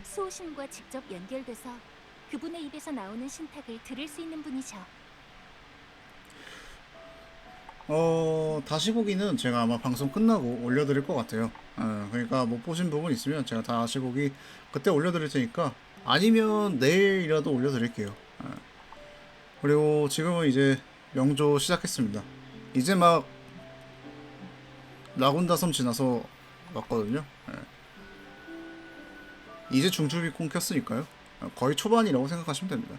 수호신과 직접 연결돼서 그분의 입에서 나오는 신탁을 들을 수 있는 분이셔. 다시 보기는 제가 아마 방송 끝나고 올려드릴 것 같아요. 그러니까 못 보신 부분 있으면 제가 다시 보기 그때 올려드릴 테니까 아니면 내일이라도 올려드릴게요. 그리고 지금은 이제 명조 시작했습니다. 이제 막 라군다 섬 지나서 왔거든요. 이제 중추비콘 켰으니까요. 거의 초반이라고 생각하시면 됩니다.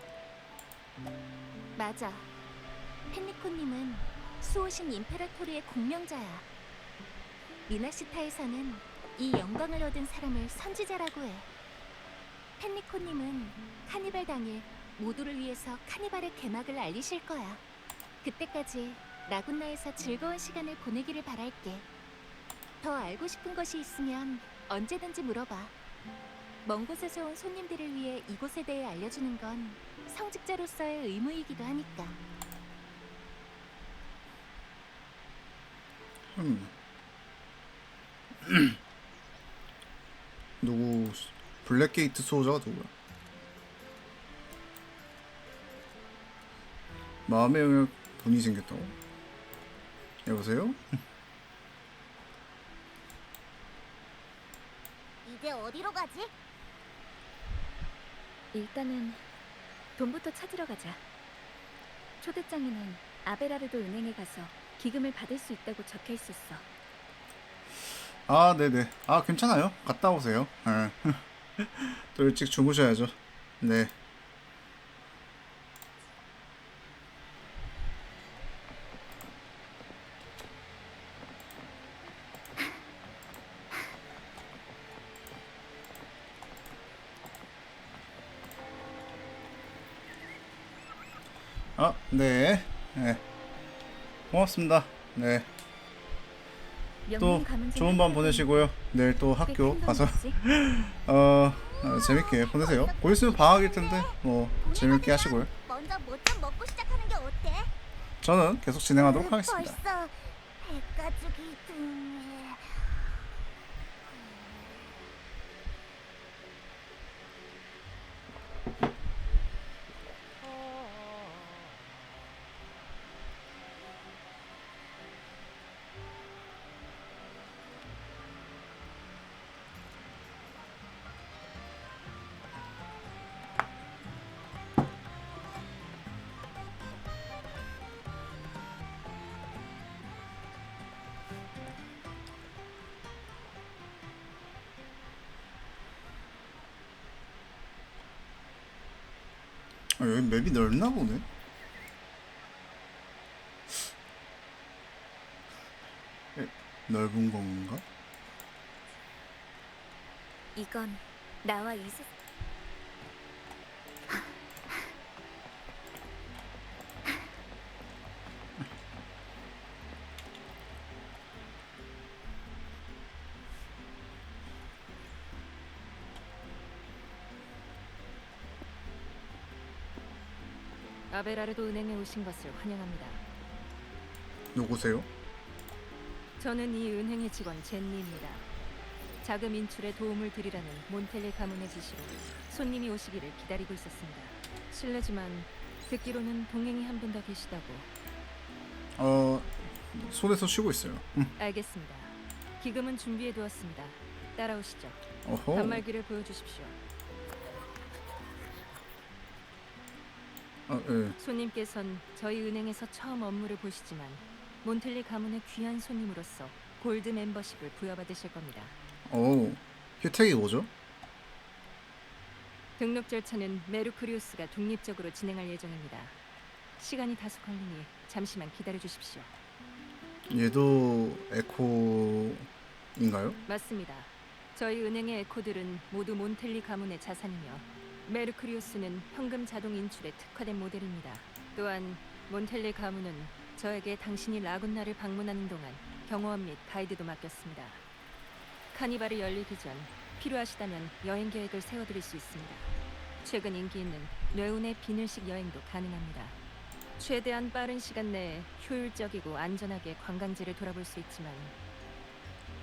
맞아. 헨리코님은 수호신 임페라토르의 공명자야. 미나시타에서는 이 영광을 얻은 사람을 선지자라고 해. 헨리코님은 카니발 당일 모두를 위해서 카니발의 개막을 알리실 거야. 그때까지 라군나에서 즐거운 시간을 보내기를 바랄게. 더 알고 싶은 것이 있으면 언제든지 물어봐. 먼 곳에서 온 손님들을 위해 이곳에 대해 알려주는 건 성직자로서의 의무이기도 하니까. 누구 블랙게이트 수호자가 누구야? 마음의 영역 분이 생겼다고? 여보세요? 이제 어디로 가지? 일단은 돈부터 찾으러 가자. 초대장에는 아베라르도 은행에 가서 기금을 받을 수 있다고 적혀 있었어. 네네. 괜찮아요. 갔다 오세요. 또 일찍 주무셔야죠. 네. 아, 네. 네. 고맙습니다. 네. 또 명문 가문 중 좋은 밤 하나라면 보내시고요. 내일 또 꽤 학교 큰 가서 돈이지. 재밌게 보내세요. 곧 있으면 방학일 텐데 뭐 재밌게 하시고요. 먼저 뭐 좀 먹고 시작하는 게 어때? 저는 계속 진행하도록 하겠습니다. 벌써 백가죽이 둥해. 아, 여기 맵이 넓나 보네. 넓은 건가? 이건 나와 이 세... 아베라르도 은행에 오신 것을 환영합니다. 누구세요? 저는 이 은행의 직원 젠니입니다. 자금 인출에 도움을 드리라는 몬텔리 가문의 지시로 손님이 오시기를 기다리고 있었습니다. 실례지만 듣기로는 동행이 한 분 더 계시다고. 손에서 쉬고 있어요. 알겠습니다. 기금은 준비해 두었습니다. 따라오시죠. 어허. 단말기를 보여주십시오. 예. 손님께선 저희 은행에서 처음 업무를 보시지만 몬텔리 가문의 귀한 손님으로서 골드 멤버십을 부여받으실 겁니다. 오, 혜택이 뭐죠? 등록 절차는 메르쿠리우스가 독립적으로 진행할 예정입니다. 시간이 다소 걸리니 잠시만 기다려 주십시오. 얘도 에코인가요? 맞습니다. 저희 은행의 에코들은 모두 몬텔리 가문의 자산이며 메르쿠리우스는 현금 자동 인출에 특화된 모델입니다. 또한 몬텔리 가문은 저에게 당신이 라군나를 방문하는 동안 경호원 및 가이드도 맡겼습니다. 카니발이 열리기 전 필요하시다면 여행 계획을 세워드릴 수 있습니다. 최근 인기 있는 뇌운의 비늘식 여행도 가능합니다. 최대한 빠른 시간 내에 효율적이고 안전하게 관광지를 돌아볼 수 있지만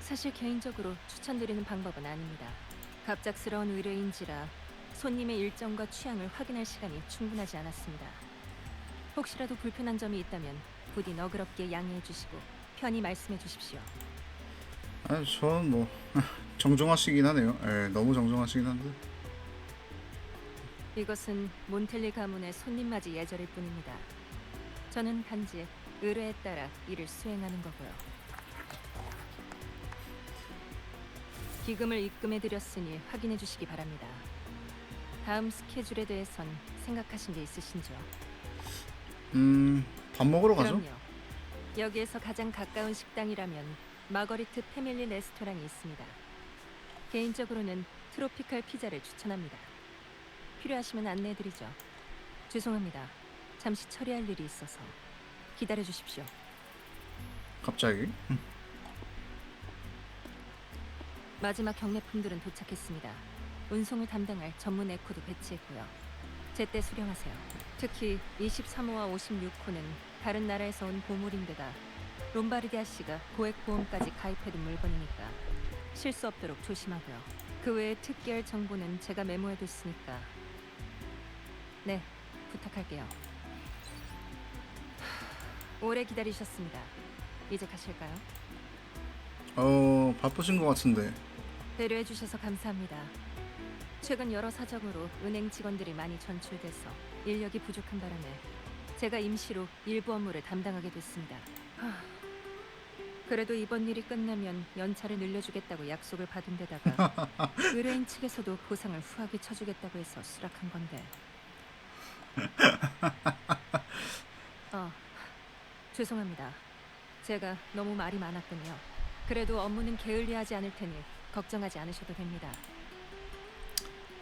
사실 개인적으로 추천드리는 방법은 아닙니다. 갑작스러운 의뢰인지라 손님의 일정과 취향을 확인할 시간이 충분하지 않았습니다. 혹시라도 불편한 점이 있다면 부디 너그럽게 양해해 주시고 편히 말씀해 주십시오. 아, 저는 뭐 정중하시긴 하네요. 예, 너무 정중하시긴 한데. 이것은 몬텔리 가문의 손님 맞이 예절일 뿐입니다. 저는 단지 의뢰에 따라 일을 수행하는 거고요. 기금을 입금해 드렸으니 확인해 주시기 바랍니다. 다음 스케줄에 대해선 생각하신 게 있으신지요? 밥 먹으러 가죠. 그럼요. 여기에서 가장 가까운 식당이라면 마거리트 패밀리 레스토랑이 있습니다. 개인적으로는 트로피칼 피자를 추천합니다. 필요하시면 안내해드리죠. 죄송합니다. 잠시 처리할 일이 있어서 기다려 주십시오. 갑자기? 마지막 경례품들은 도착했습니다. 운송을 담당할 전문 에코도 배치했고요. 제때 수령하세요. 특히 23호와 56호는 다른 나라에서 온 보물인데다 롬바르디아 씨가 고액 보험까지 가입해둔 물건이니까 실수 없도록 조심하고요. 그 외에 특기할 정보는 제가 메모해뒀으니까 네, 부탁할게요. 오래 기다리셨습니다. 이제 가실까요? 바쁘신 것 같은데. 배려해 주셔서 감사합니다. 최근 여러 사정으로 은행 직원들이 많이 전출돼서 인력이 부족한 바람에 제가 임시로 일부 업무를 담당하게 됐습니다. 그래도 이번 일이 끝나면 연차를 늘려주겠다고 약속을 받은 데다가 의뢰인 측에서도 보상을 후하게 쳐주겠다고 해서 수락한 건데. 죄송합니다. 제가 너무 말이 많았군요. 그래도 업무는 게을리하지 않을 테니 걱정하지 않으셔도 됩니다.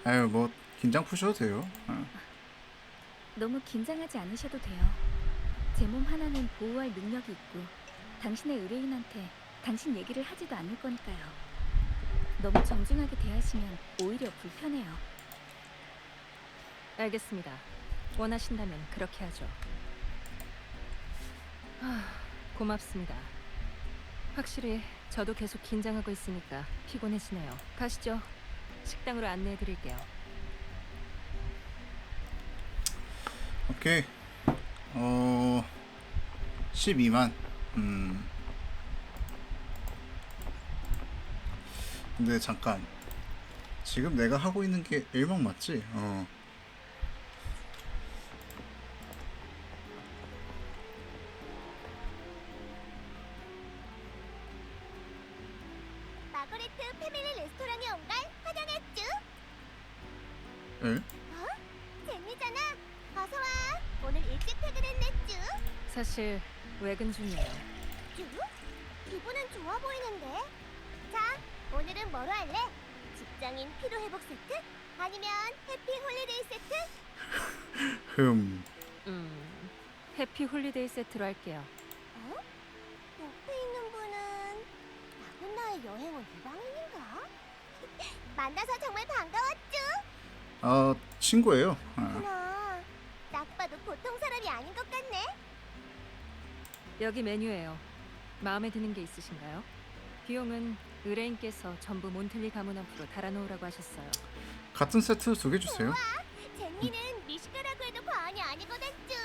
아유, 뭐 긴장 푸셔도 돼요. 너무 긴장하지 않으셔도 돼요. 제 몸 하나는 보호할 능력이 있고 당신의 의뢰인한테 당신 얘기를 하지도 않을 거니까요. 너무 정중하게 대하시면 오히려 불편해요. 알겠습니다. 원하신다면 그렇게 하죠. 고맙습니다. 확실히 저도 계속 긴장하고 있으니까 피곤해지네요. 가시죠. 식당으로 안내해 드릴게요. 오케이. 12만. 근데 잠깐. 지금 내가 하고 있는 게 일방 맞지? 마거레트 패밀리 레스토랑에 온 걸 환영했쥬. 에? 젠니잖아. 어서 와. 오늘 일찍 퇴근했네쭈. 사실 외근 중이에요. 쭈? 기분은 좋아 보이는데. 자, 오늘은 뭐로 할래? 직장인 피로 회복 세트? 아니면 해피 홀리데이 세트? 해피 홀리데이 세트로 할게요. 어? 옆에 있는 분은 나군나의 여행원 이방인인가? 만나서 정말 반가웠쭈. 친구예요. 그나 딱 봐도 보통 사람이 아닌 것 같네. 여기 메뉴예요. 마음에 드는 게 있으신가요? 비용은 의뢰인께서 전부 몬틀리 가문 앞으로 달아놓으라고 하셨어요. 같은 세트 2개 주세요. 젠니는 미식가라고 해도 과언이 아니거든 쭈.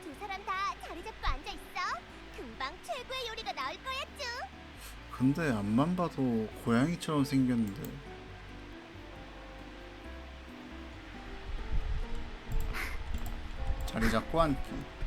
두 사람 다 자리 잡고 앉아 있어. 금방 최고의 요리가 나올 거야 쭈. 근데 앞만 봐도 고양이처럼 생겼는데. 자리 잡고 앉기.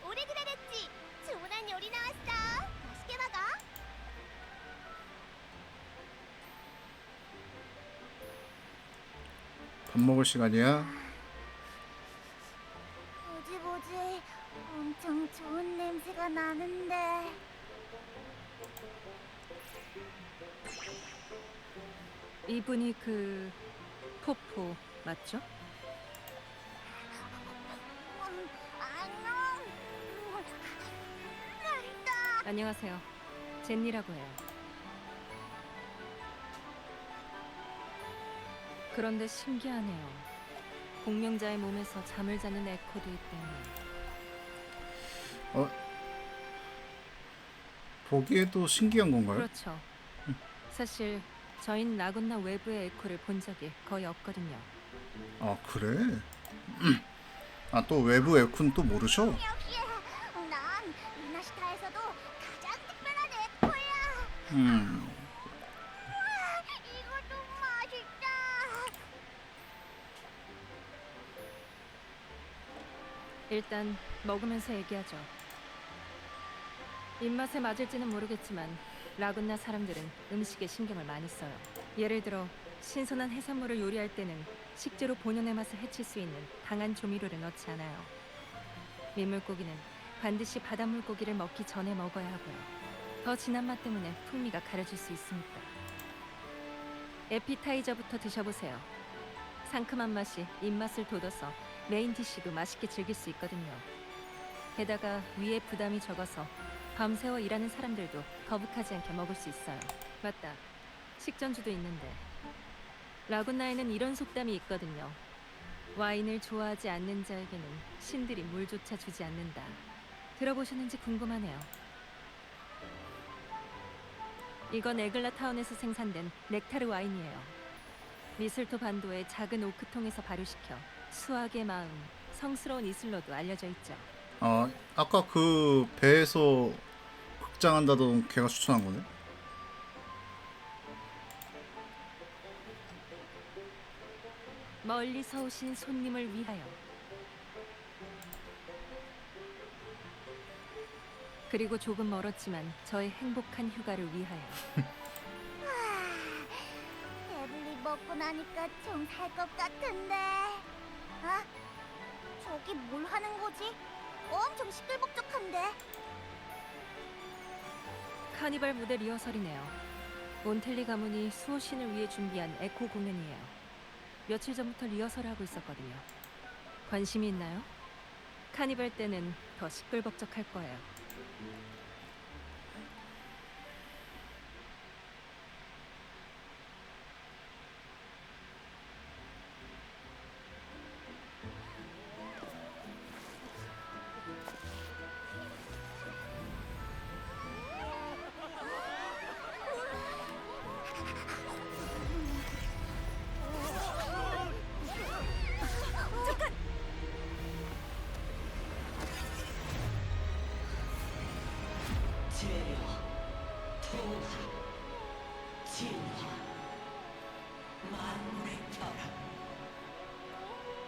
오래 기다렸지? 주문한 요리 나왔어. 맛있게 먹어. 밥 먹을 시간이야. 뭐지? 엄청 좋은 냄새가 나는데. 이분이 그 포포 맞죠? 안녕. 안녕하세요. 젠니라고 해요. 그런데 신기하네요. 공명자의 몸에서 잠을 자는 에코도 있다니. 보기에도 신기한 건가요? 그렇죠. 사실 저희는 라군나 외부의 에코를 본 적이 거의 없거든요. 아, 그래? 또 외부 에쿠는 또 모르셔? 역시 난 이나시타에서도 가장 특별한 에코야. 이것도 맛있다. 일단 먹으면서 얘기하죠. 입맛에 맞을지는 모르겠지만 라군나 사람들은 음식에 신경을 많이 써요. 예를 들어 신선한 해산물을 요리할 때는 식재료 본연의 맛을 해칠 수 있는 강한 조미료를 넣지 않아요. 민물고기는 반드시 바닷물고기를 먹기 전에 먹어야 하고요. 더 진한 맛 때문에 풍미가 가려질 수 있으니까. 에피타이저부터 드셔보세요. 상큼한 맛이 입맛을 돋워서 메인 디쉬도 맛있게 즐길 수 있거든요. 게다가 위에 부담이 적어서 밤새워 일하는 사람들도 거북하지 않게 먹을 수 있어요. 맞다. 식전주도 있는데 라군나에는 이런 속담이 있거든요. 와인을 좋아하지 않는 자에게는 신들이 물조차 주지 않는다. 들어보셨는지 궁금하네요. 이건 에글라 타운에서 생산된 넥타르 와인이에요. 미슬토 반도의 작은 오크통에서 발효시켜 수학의 마음, 성스러운 이슬로도 알려져 있죠. 아까 그 배에서 극장한다던 걔가 추천한 거네? 멀리서 오신 손님을 위하여. 그리고 조금 멀었지만 저의 행복한 휴가를 위하여. 배불리 먹고 나니까 좀 살 것 같은데. 아, 저기 뭘 하는 거지? 엄청 시끌벅적한데. 카니발 무대 리허설이네요. 몬텔리 가문이 수호신을 위해 준비한 에코 공연이에요. 며칠 전부터 리허설을 하고 있었거든요. 관심이 있나요? 카니발 때는 더 시끌벅적할 거예요.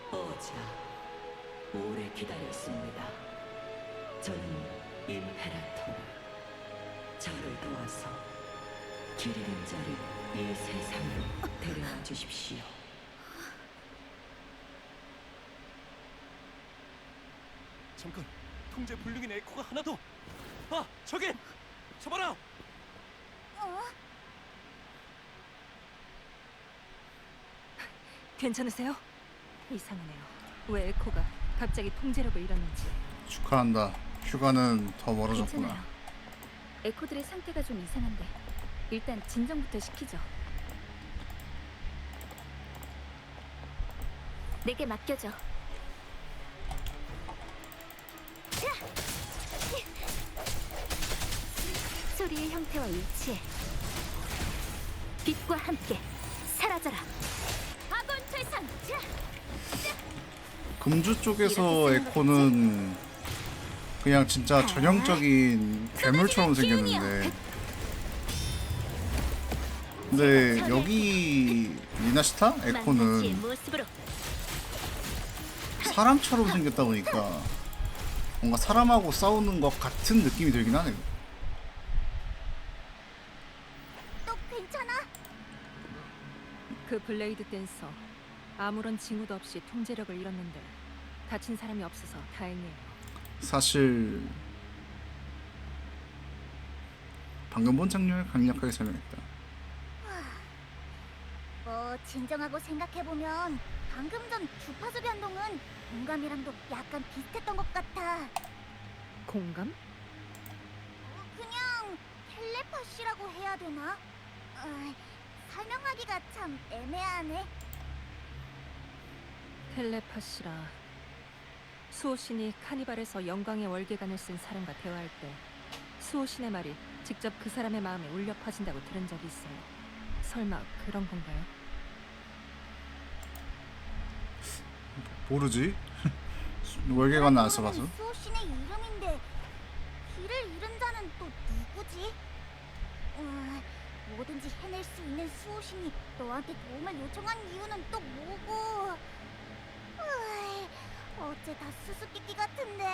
보자, 오래 기다렸습니다. 저는 임페라토르. 저를 도와서 길 잃은 자를 이 세상으로 데려와 주십시오. 잠깐, 통제 불능인 에코가 하나 더. 아, 저기! 저봐라! 괜찮으세요? 이상하네요. 왜 에코가 갑자기 통제력을 잃었는지. 축하한다. 휴가는 더 멀어졌구나. 괜찮아요. 에코들의 상태가 좀 이상한데 일단 진정부터 시키죠. 내게 맡겨줘. 소리의 형태와 일치해. 빛과 함께 사라져라. 아군 퇴산. 금주 쪽에서 에코는 그냥 진짜 전형적인 괴물처럼 생겼는데, 근데 여기 미나시타 에코는 모습으로. 사람처럼 생겼다 보니까 뭔가 사람하고 싸우는 것 같은 느낌이 들긴 하네요. 또 괜찮아? 그 블레이드 댄서 아무런 징후도 없이 통제력을 잃었는데 다친 사람이 없어서 다행이에요. 사실 방금 본 장면을 강력하게 설명했다. 진정하고 생각해보면 방금 전 주파수 변동은 공감이랑도 약간 비슷했던 것 같아. 공감? 그냥 텔레파시라고 해야 되나? 설명하기가 참 애매하네. 텔레파시라. 수호신이 카니발에서 영광의 월계관을 쓴 사람과 대화할 때 수호신의 말이 직접 그 사람의 마음에 울려 퍼진다고 들은 적이 있어요. 설마 그런 건가요? 모르지? 월계관은 안 써봐서. 수호신의 이름인데 길을 잃은 자는 또 누구지? 뭐든지 해낼 수 있는 수호신이 너한테 도움을 요청한 이유는 또 뭐고? 어째 다 수수께끼 같은데.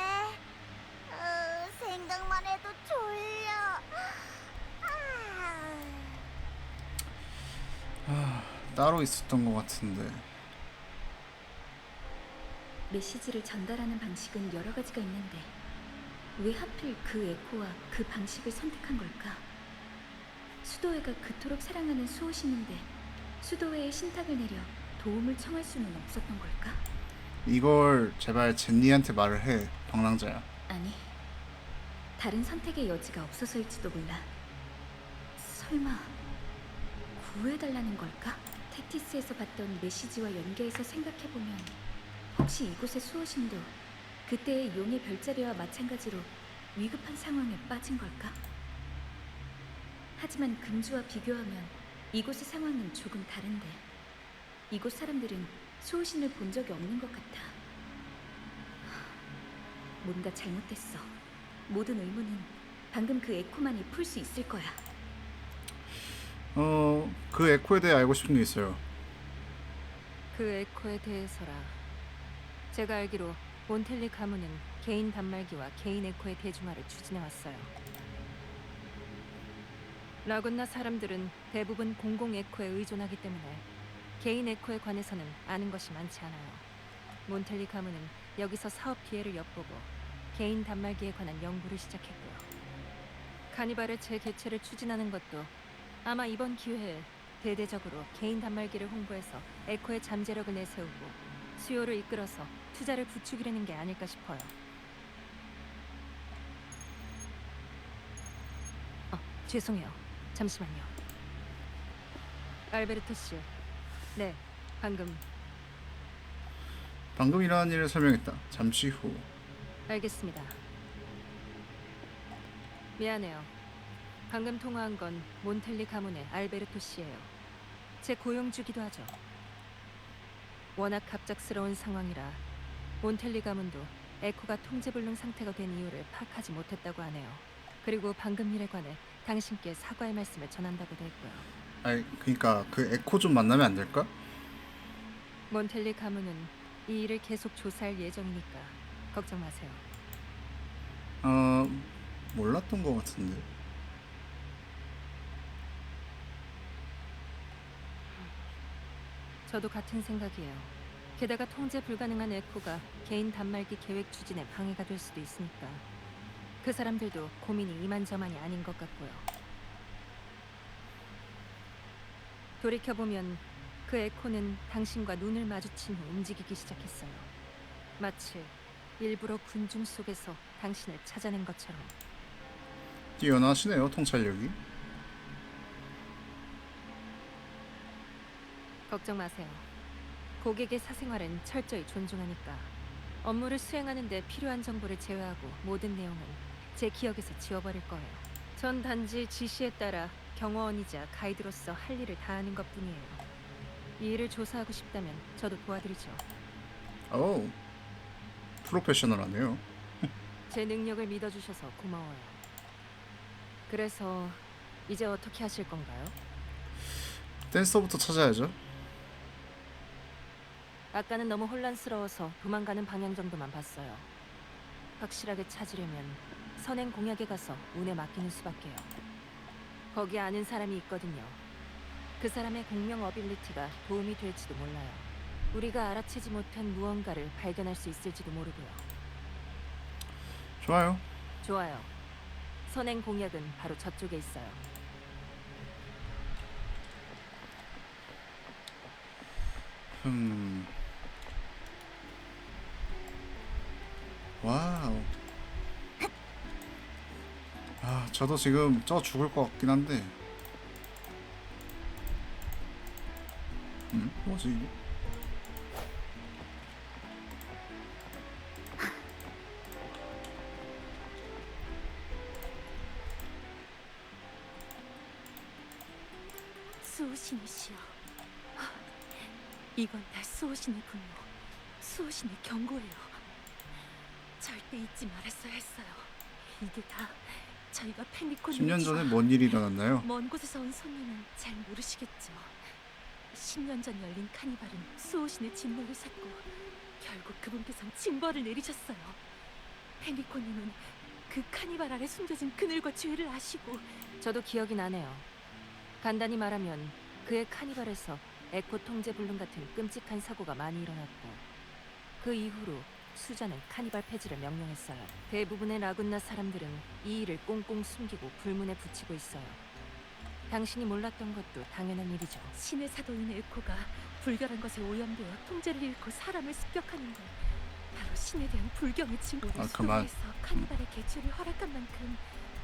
생각만 해도 졸려. 따로 있었던 것 같은데. 메시지를 전달하는 방식은 여러 가지가 있는데 왜 하필 그 에코와 그 방식을 선택한 걸까? 수도회가 그토록 사랑하는 수호신인데 수도회의 신탁을 내려 도움을 청할 수는 없었던 걸까? 이걸 제발 젠니한테 말을 해, 방랑자야. 아니, 다른 선택의 여지가 없어서일지도 몰라. 설마 구해달라는 걸까? 테티스에서 봤던 메시지와 연계해서 생각해보면 혹시 이곳의 수호신도 그때의 용의 별자리와 마찬가지로 위급한 상황에 빠진 걸까? 하지만 금주와 비교하면 이곳의 상황은 조금 다른데 이곳 사람들은 수호신을 본 적이 없는 것 같아. 뭔가 잘못됐어. 모든 의문은 방금 그 에코만이 풀 수 있을 거야. 그 에코에 대해 알고 싶은 게 있어요. 그 에코에 대해서라. 제가 알기로 몬텔리 가문은 개인 단말기와 개인 에코의 대중화를 추진해왔어요. 라군나 사람들은 대부분 공공 에코에 의존하기 때문에 개인 에코에 관해서는 아는 것이 많지 않아요. 몬텔리 가문은 여기서 사업 기회를 엿보고 개인 단말기에 관한 연구를 시작했고요. 카니발의 재개최를 추진하는 것도 아마 이번 기회에 대대적으로 개인 단말기를 홍보해서 에코의 잠재력을 내세우고 수요를 이끌어서 투자를 부추기려는 게 아닐까 싶어요. 죄송해요. 잠시만요. 알베르토 씨. 네, 방금 일어난 일을 설명했다. 잠시 후. 알겠습니다. 미안해요. 방금 통화한 건 몬텔리 가문의 알베르토 씨예요. 제 고용주기도 하죠. 워낙 갑작스러운 상황이라 몬텔리 가문도 에코가 통제불능 상태가 된 이유를 파악하지 못했다고 하네요. 그리고 방금 일에 관해 당신께 사과의 말씀을 전한다고도 했고요. 아니 그러니까 그 에코 좀 만나면 안 될까? 몬텔리 가문은 이 일을 계속 조사할 예정이니까 걱정 마세요. 몰랐던 것 같은데. 저도 같은 생각이에요. 게다가 통제 불가능한 에코가 개인 단말기 계획 추진에 방해가 될 수도 있으니까 그 사람들도 고민이 이만저만이 아닌 것 같고요. 돌이켜보면 그 에코는 당신과 눈을 마주친 후 움직이기 시작했어요. 마치 일부러 군중 속에서 당신을 찾아낸 것처럼. 뛰어나시네요, 통찰력이. 걱정 마세요. 고객의 사생활은 철저히 존중하니까 업무를 수행하는 데 필요한 정보를 제외하고 모든 내용은 제 기억에서 지워버릴 거예요. 전 단지 지시에 따라 경호원이자 가이드로서 할 일을 다하는 것뿐이에요. 이 일을 조사하고 싶다면 저도 도와드리죠. 오, 프로페셔널하네요. 제 능력을 믿어주셔서 고마워요. 그래서 이제 어떻게 하실 건가요? 댄서부터 찾아야죠. 아까는 너무 혼란스러워서 도망가는 방향 정도만 봤어요. 확실하게 찾으려면 선행 공약에 가서 운에 맡기는 수밖에요. 거기 아는 사람이 있거든요. 그 사람의 공명 어빌리티가 도움이 될지도 몰라요. 우리가 알아채지 못한 무언가를 발견할 수 있을지도 모르고요. 좋아요. 좋아요. 선행 공약은 바로 저쪽에 있어요. 와우. 아, 저도 지금 쪄 죽을 것 같긴 한데. 뭐지 이게? 수호신이시여, 이건 다 수호신의 분노, 수호신의 경고예요. 절대 잊지 말았어야 했어요. 이게 다 저희가 페니콘 10년 전에 뭔 일이 일어났나요? 먼 곳에서 온 손님은 잘 모르시겠죠. 10년 전 열린 카니발은 수호신의 진노를 샀고 결국 그분께선 징벌을 내리셨어요. 페니코님은 그 카니발 아래 숨겨진 그늘과 죄를 아시고. 저도 기억이 나네요. 간단히 말하면 그의 카니발에서 에코 통제 불능 같은 끔찍한 사고가 많이 일어났고 그 이후로 수자는 카니발 폐지를 명령했어요. 대부분의 라군나 사람들은 이 일을 꽁꽁 숨기고 불문에 붙이고 있어요. 당신이 몰랐던 것도 당연한 일이죠. 신의 사도인 에코가 불결한 것에 오염되어 통제를 잃고 사람을 습격하는 건 바로 신에 대한 불경의 증거. 그만. 수도에서 카니발의 개최를 허락한 만큼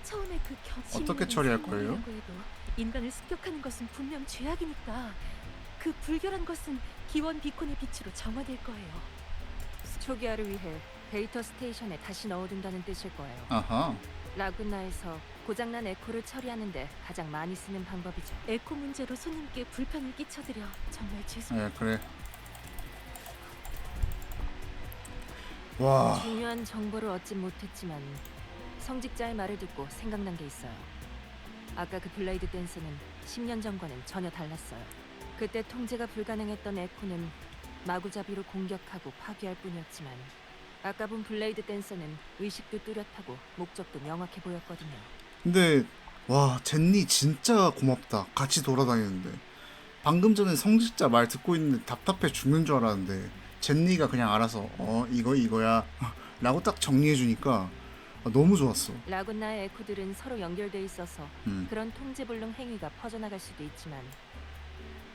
처음에 그 어떻게 처리할 거예요? 인간을 습격하는 것은 분명 죄악이니까 그 불결한 것은 기원 비콘의 빛으로 정화될 거예요. 초기화를 위해 데이터 스테이션에 다시 넣어둔다는 뜻일 거예요. 아하. 라군나에서 고장난 에코를 처리하는데 가장 많이 쓰는 방법이죠. 에코 문제로 손님께 불편을 끼쳐드려 정말 죄송해요. 예, 그래. 와. 중요한 정보를 얻진 못했지만 성직자의 말을 듣고 생각난 게 있어요. 아까 그 블레이드 댄스는 10년 전과는 전혀 달랐어요. 그때 통제가 불가능했던 에코는 마구잡이로 공격하고 파괴할 뿐이었지만 아까 본 블레이드 댄서는 의식도 뚜렷하고 목적도 명확해 보였거든요. 근데 와, 젠니 진짜 고맙다. 같이 돌아다니는데. 방금 전에 성직자 말 듣고 있는데 답답해 죽는 줄 알았는데 젠니가 그냥 알아서 이거 이거야 라고 딱 정리해 주니까 너무 좋았어. 라군나의 에코들은 서로 연결돼 있어서 음. 그런 통제불능 행위가 퍼져나갈 수도 있지만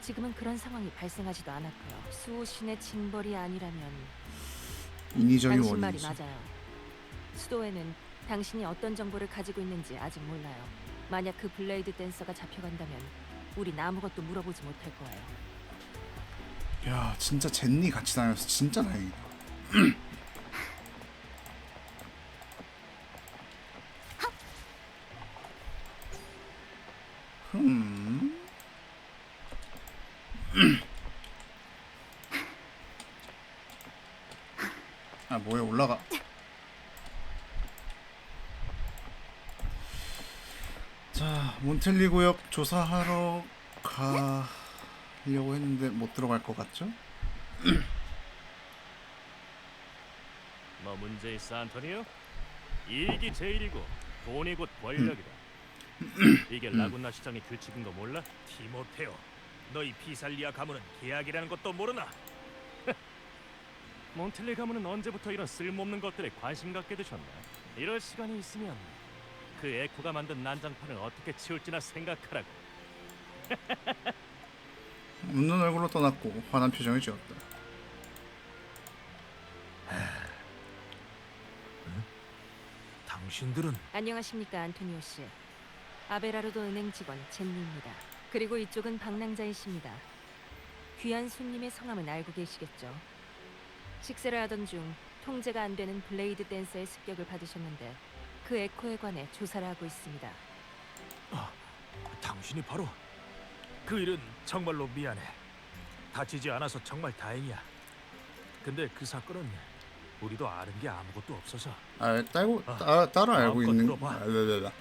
지금은 그런 상황이 발생하지도 않았고요. 수호신의 징벌이 아니라면 인위적인 당신 말이 원인이지. 맞아요. 수도에는 당신이 어떤 정보를 가지고 있는지 아직 몰라요. 만약 그 블레이드 댄서가 잡혀간다면 우린 아무것도 물어보지 못할 거예요. 야 진짜 젠니 같이 다녀서 진짜 다행이다. 아 뭐야 올라가. 자 몬텔리 구역 조사하러 가려고 했는데 못 들어갈 것 같죠? 뭐 문제 있어 안토니오? 이익이 제일이고 돈이 곧 권력이다. 이게 라군나 시장의 규칙인 거 몰라? 티모테오, 너희 피살리아 가문은 계약이라는 것도 모르나? 몬텔리 가문은 언제부터 이런 쓸모없는 것들에 관심 갖게 되셨나? 이럴 시간이 있으면 그 에코가 만든 난장판을 어떻게 치울지나 생각하라고. 웃는 얼굴로 떠났고 화난 표정을 지었다. 당신들은 안녕하십니까 안토니오 씨. 아베라르도 은행 직원 젠니입니다. 그리고 이쪽은 방랑자이십니다. 귀한 손님의 성함은 알고 계시겠죠? 식사를 하던 중 통제가 안 되는 블레이드 댄서의 습격을 받으셨는데 그 에코에 관해 조사를 하고 있습니다. 당신이 바로 그 일은 정말로 미안해. 다치지 않아서 정말 다행이야. 근데 그 사건은 우리도 아는 게 아무것도 없어서 따로 알고 마음껏 있는 들어봐.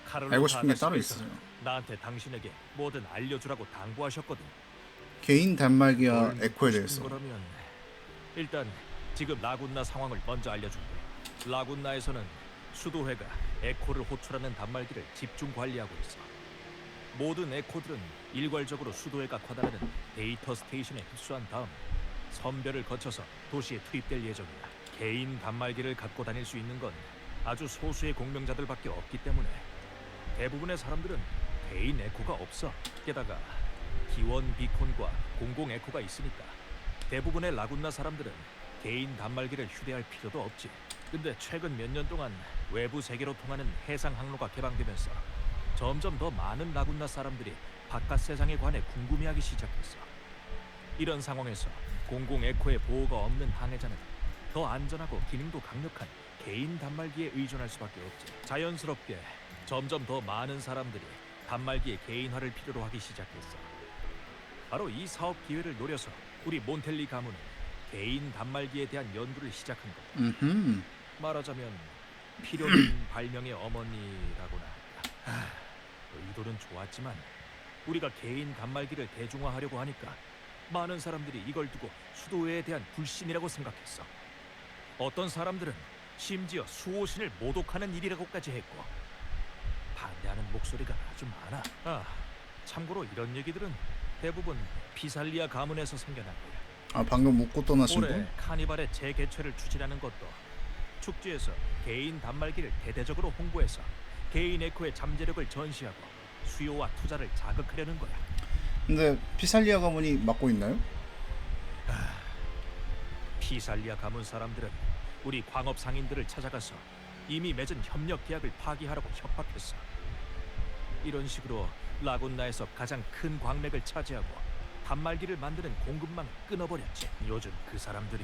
카를로 알고 싶은 게 따로 아가씨께서 있어요. 나한테 당신에게 뭐든 알려주라고 당부하셨거든. 개인 단말기와 뭘 에코에 묻고 대해서. 싶은 거라면 일단 지금 라군나 상황을 먼저 알려줄게. 라군나에서는 수도회가 에코를 호출하는 단말기를 집중 관리하고 있어. 모든 에코들은 일괄적으로 수도회가 관할하는 데이터 스테이션에 흡수한 다음 선별을 거쳐서 도시에 투입될 예정이야. 개인 단말기를 갖고 다닐 수 있는 건 아주 소수의 공명자들밖에 없기 때문에 대부분의 사람들은 개인 에코가 없어. 게다가 기원 비콘과 공공 에코가 있으니까 대부분의 라군나 사람들은 개인 단말기를 휴대할 필요도 없지. 근데 최근 몇 년 동안 외부 세계로 통하는 해상 항로가 개방되면서 점점 더 많은 라군나 사람들이 바깥 세상에 관해 궁금해하기 시작했어. 이런 상황에서 공공 에코의 보호가 없는 항해자는 더 안전하고 기능도 강력한 개인 단말기에 의존할 수밖에 없지. 자연스럽게 점점 더 많은 사람들이 단말기의 개인화를 필요로 하기 시작했어. 바로 이 사업 기회를 노려서 우리 몬텔리 가문은 개인 단말기에 대한 연구를 시작한 거야. 말하자면 필요는 발명의 어머니라고나 할까. 의도는 좋았지만 우리가 개인 단말기를 대중화하려고 하니까 많은 사람들이 이걸 두고 수도회에 대한 불신이라고 생각했어. 어떤 사람들은 심지어 수호신을 모독하는 일이라고까지 했고 반대하는 목소리가 아주 많아. 참고로 이런 얘기들은 대부분 피살리아 가문에서 생겨난 거야. 방금 묻고 떠나신 올해 분? 카니발의 재개최를 추진하는 것도 축제에서 개인 단말기를 대대적으로 홍보해서 개인 에코의 잠재력을 전시하고 수요와 투자를 자극하려는 거야. 근데 피살리아 가문이 맡고 있나요? 피살리아 가문 사람들은 우리 광업 상인들을 찾아가서 이미 맺은 협력 계약을 파기하라고 협박했어. 이런 식으로 라군나에서 가장 큰 광맥을 차지하고 단말기를 만드는 공급망을 끊어버렸지. 요즘 그 사람들이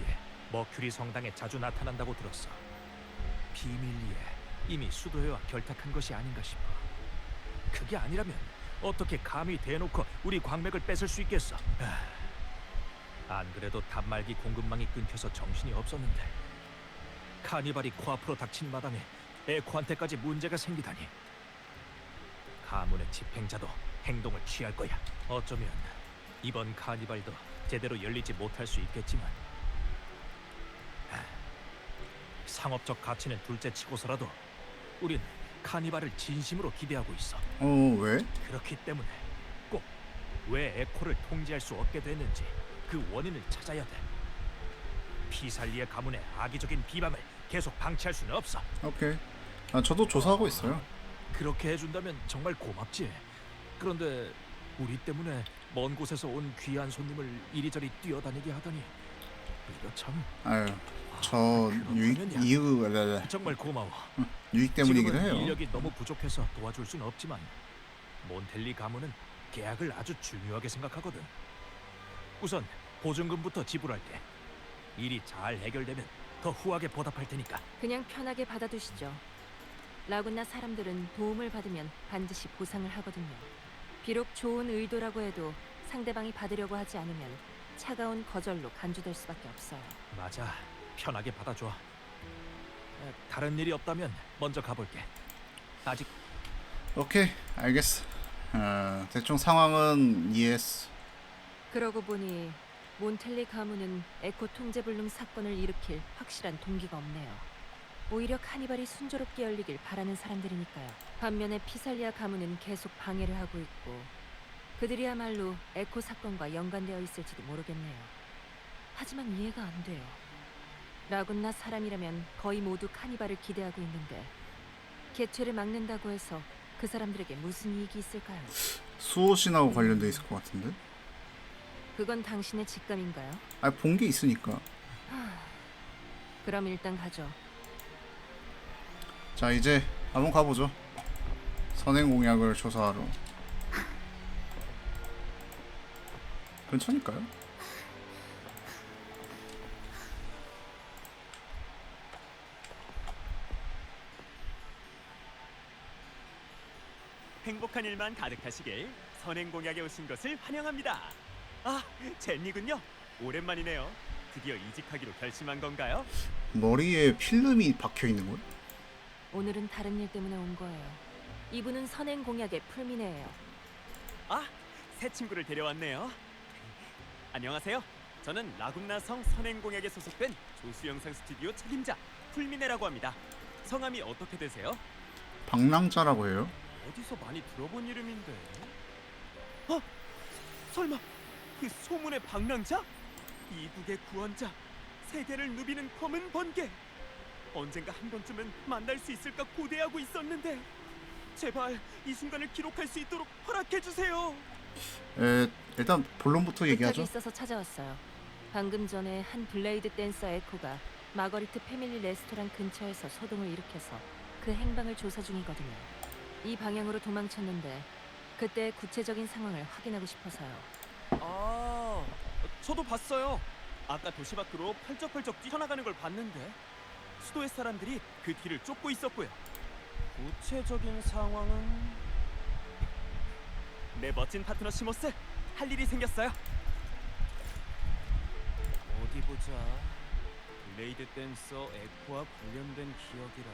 머큐리 성당에 자주 나타난다고 들었어. 비밀리에 이미 수도회와 결탁한 것이 아닌가 싶어. 그게 아니라면 어떻게 감히 대놓고 우리 광맥을 뺏을 수 있겠어. 안 그래도 단말기 공급망이 끊겨서 정신이 없었는데 카니발이 코앞으로 닥친 마당에 에코한테까지 문제가 생기다니. 가문의 집행자도 행동을 취할 거야. 어쩌면 이번 카니발도 제대로 열리지 못할 수 있겠지만 상업적 가치는 둘째치고서라도 우린 카니발을 진심으로 기대하고 있어. 왜? 그렇기 때문에 꼭 왜 에코를 통제할 수 없게 됐는지 그 원인을 찾아야 돼. 피살리의 가문의 악의적인 비방을 계속 방치할 수는 없어. 오케이. 아, 저도 조사하고 있어요. 그렇게 해준다면 정말 고맙지. 그런데 우리 때문에 먼 곳에서 온 귀한 손님을 이리저리 뛰어다니게 하다니 이거 참 아유, 저 유익 이유 정말 고마워. 유익 때문이기도 지금은 해요. 인력이 너무 부족해서 도와줄 수는 없지만 몬텔리 가문은 계약을 아주 중요하게 생각하거든. 우선 보증금부터 지불할게. 일이 잘 해결되면 더 후하게 보답할 테니까. 그냥 편하게 받아두시죠. 라군나 사람들은 도움을 받으면 반드시 보상을 하거든요. 비록 좋은 의도라고 해도 상대방이 받으려고 하지 않으면 차가운 거절로 간주될 수밖에 없어요. 맞아. 편하게 받아줘. 다른 일이 없다면 먼저 가볼게. 아직 오케이, 알겠어. 대충 상황은 이해했어. 그러고 보니 몬텔리 가문은 에코 통제불능 사건을 일으킬 확실한 동기가 없네요. 오히려 카니발이 순조롭게 열리길 바라는 사람들이니까요. 반면에 피살리아 가문은 계속 방해를 하고 있고 그들이야말로 에코 사건과 연관되어 있을지도 모르겠네요. 하지만 이해가 안 돼요. 라군나 사람이라면 거의 모두 카니발을 기대하고 있는데 개최를 막는다고 해서 그 사람들에게 무슨 이익이 있을까요? 수호신하고 관련돼 있을 것 같은데? 그건 당신의 직감인가요? 아, 본 게 있으니까. 그럼 일단 가죠. 자, 이제 한번 가보죠. 선행 공약을 조사하러. 근처니까요? 행복한 일만 가득하시길 선행 공약에 오신 것을 환영합니다. 아, 젠니군요. 오랜만이네요. 드디어 이직하기로 결심한 건가요? 머리에 필름이 박혀 있는 걸? 오늘은 다른 일 때문에 온 거예요. 이분은 선행 공약의 풀미네예요. 아, 새 친구를 데려왔네요. 안녕하세요. 저는 라군나성 선행 공약에 소속된 조수영상 스튜디오 책임자 풀미네라고 합니다. 성함이 어떻게 되세요? 방랑자라고 해요. 어디서 많이 들어본 이름인데. 설마 그 소문의 방랑자? 이북의 구원자, 세계를 누비는 검은 번개. 언젠가 한 번쯤은 만날 수 있을까 고대하고 있었는데 제발 이 순간을 기록할 수 있도록 허락해 주세요. 일단 본론부터 얘기하죠. 부탁이 있어서 찾아왔어요. 방금 전에 한 블레이드 댄서 에코가 마거리트 패밀리 레스토랑 근처에서 소동을 일으켜서 그 행방을 조사 중이거든요. 이 방향으로 도망쳤는데 그때 구체적인 상황을 확인하고 싶어서요. 아, 저도 봤어요. 아까 도시 밖으로 펄쩍펄쩍 뛰쳐나가는 걸 봤는데 수도의 사람들이 그 뒤를 쫓고 있었고요. 구체적인 상황은 내 멋진 파트너 시모스, 할 일이 생겼어요. 어디 보자. 블레이드 댄서 에코와 관련된 기억이라.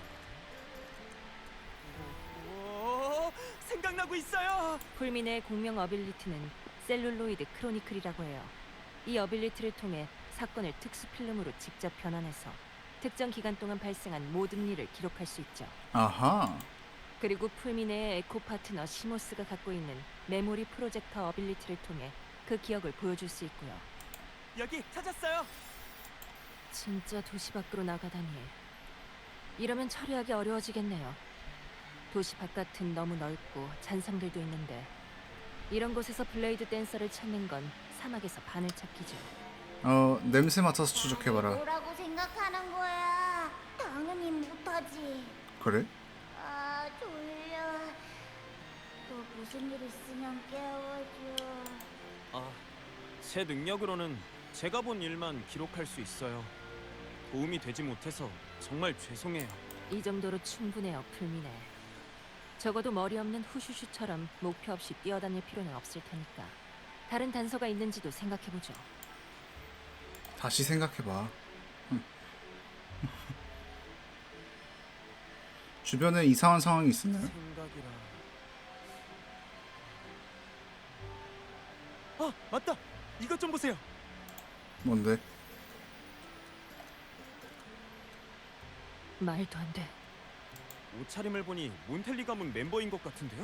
오, 생각나고 있어요. 풀민의 공명 어빌리티는 셀룰로이드 크로니클이라고 해요. 이 어빌리티를 통해 사건을 특수 필름으로 직접 변환해서 특정 기간 동안 발생한 모든 일을 기록할 수 있죠. 아하. 그리고 풀미네의 에코 파트너 시모스가 갖고 있는 메모리 프로젝터 어빌리티를 통해 그 기억을 보여줄 수 있고요. 여기 찾았어요. 진짜 도시 밖으로 나가다니. 이러면 처리하기 어려워지겠네요. 도시 바깥은 너무 넓고 잔상들도 있는데 이런 곳에서 블레이드 댄서를 찾는 건 사막에서 바늘 찾기죠. 냄새 맡아서 추적해봐라. 뭐라고 생각하는 거야? 당연히 못하지. 그래? 아, 졸려. 또 무슨 일 있으면 깨워줘. 아, 제 능력으로는 제가 본 일만 기록할 수 있어요. 도움이 되지 못해서 정말 죄송해요. 이 정도로 충분해요, 풀미네. 적어도 머리 없는 후슈슈처럼 목표 없이 뛰어다닐 필요는 없을 테니까. 다른 단서가 있는지도 생각해보죠. 다시 생각해봐. 주변에 이상한 상황이 있었나요? 생각이라. 아, 맞다. 이것 좀 보세요. 뭔데? 말도 안 돼. 옷차림을 보니 몬텔리 가문 멤버인 것 같은데요?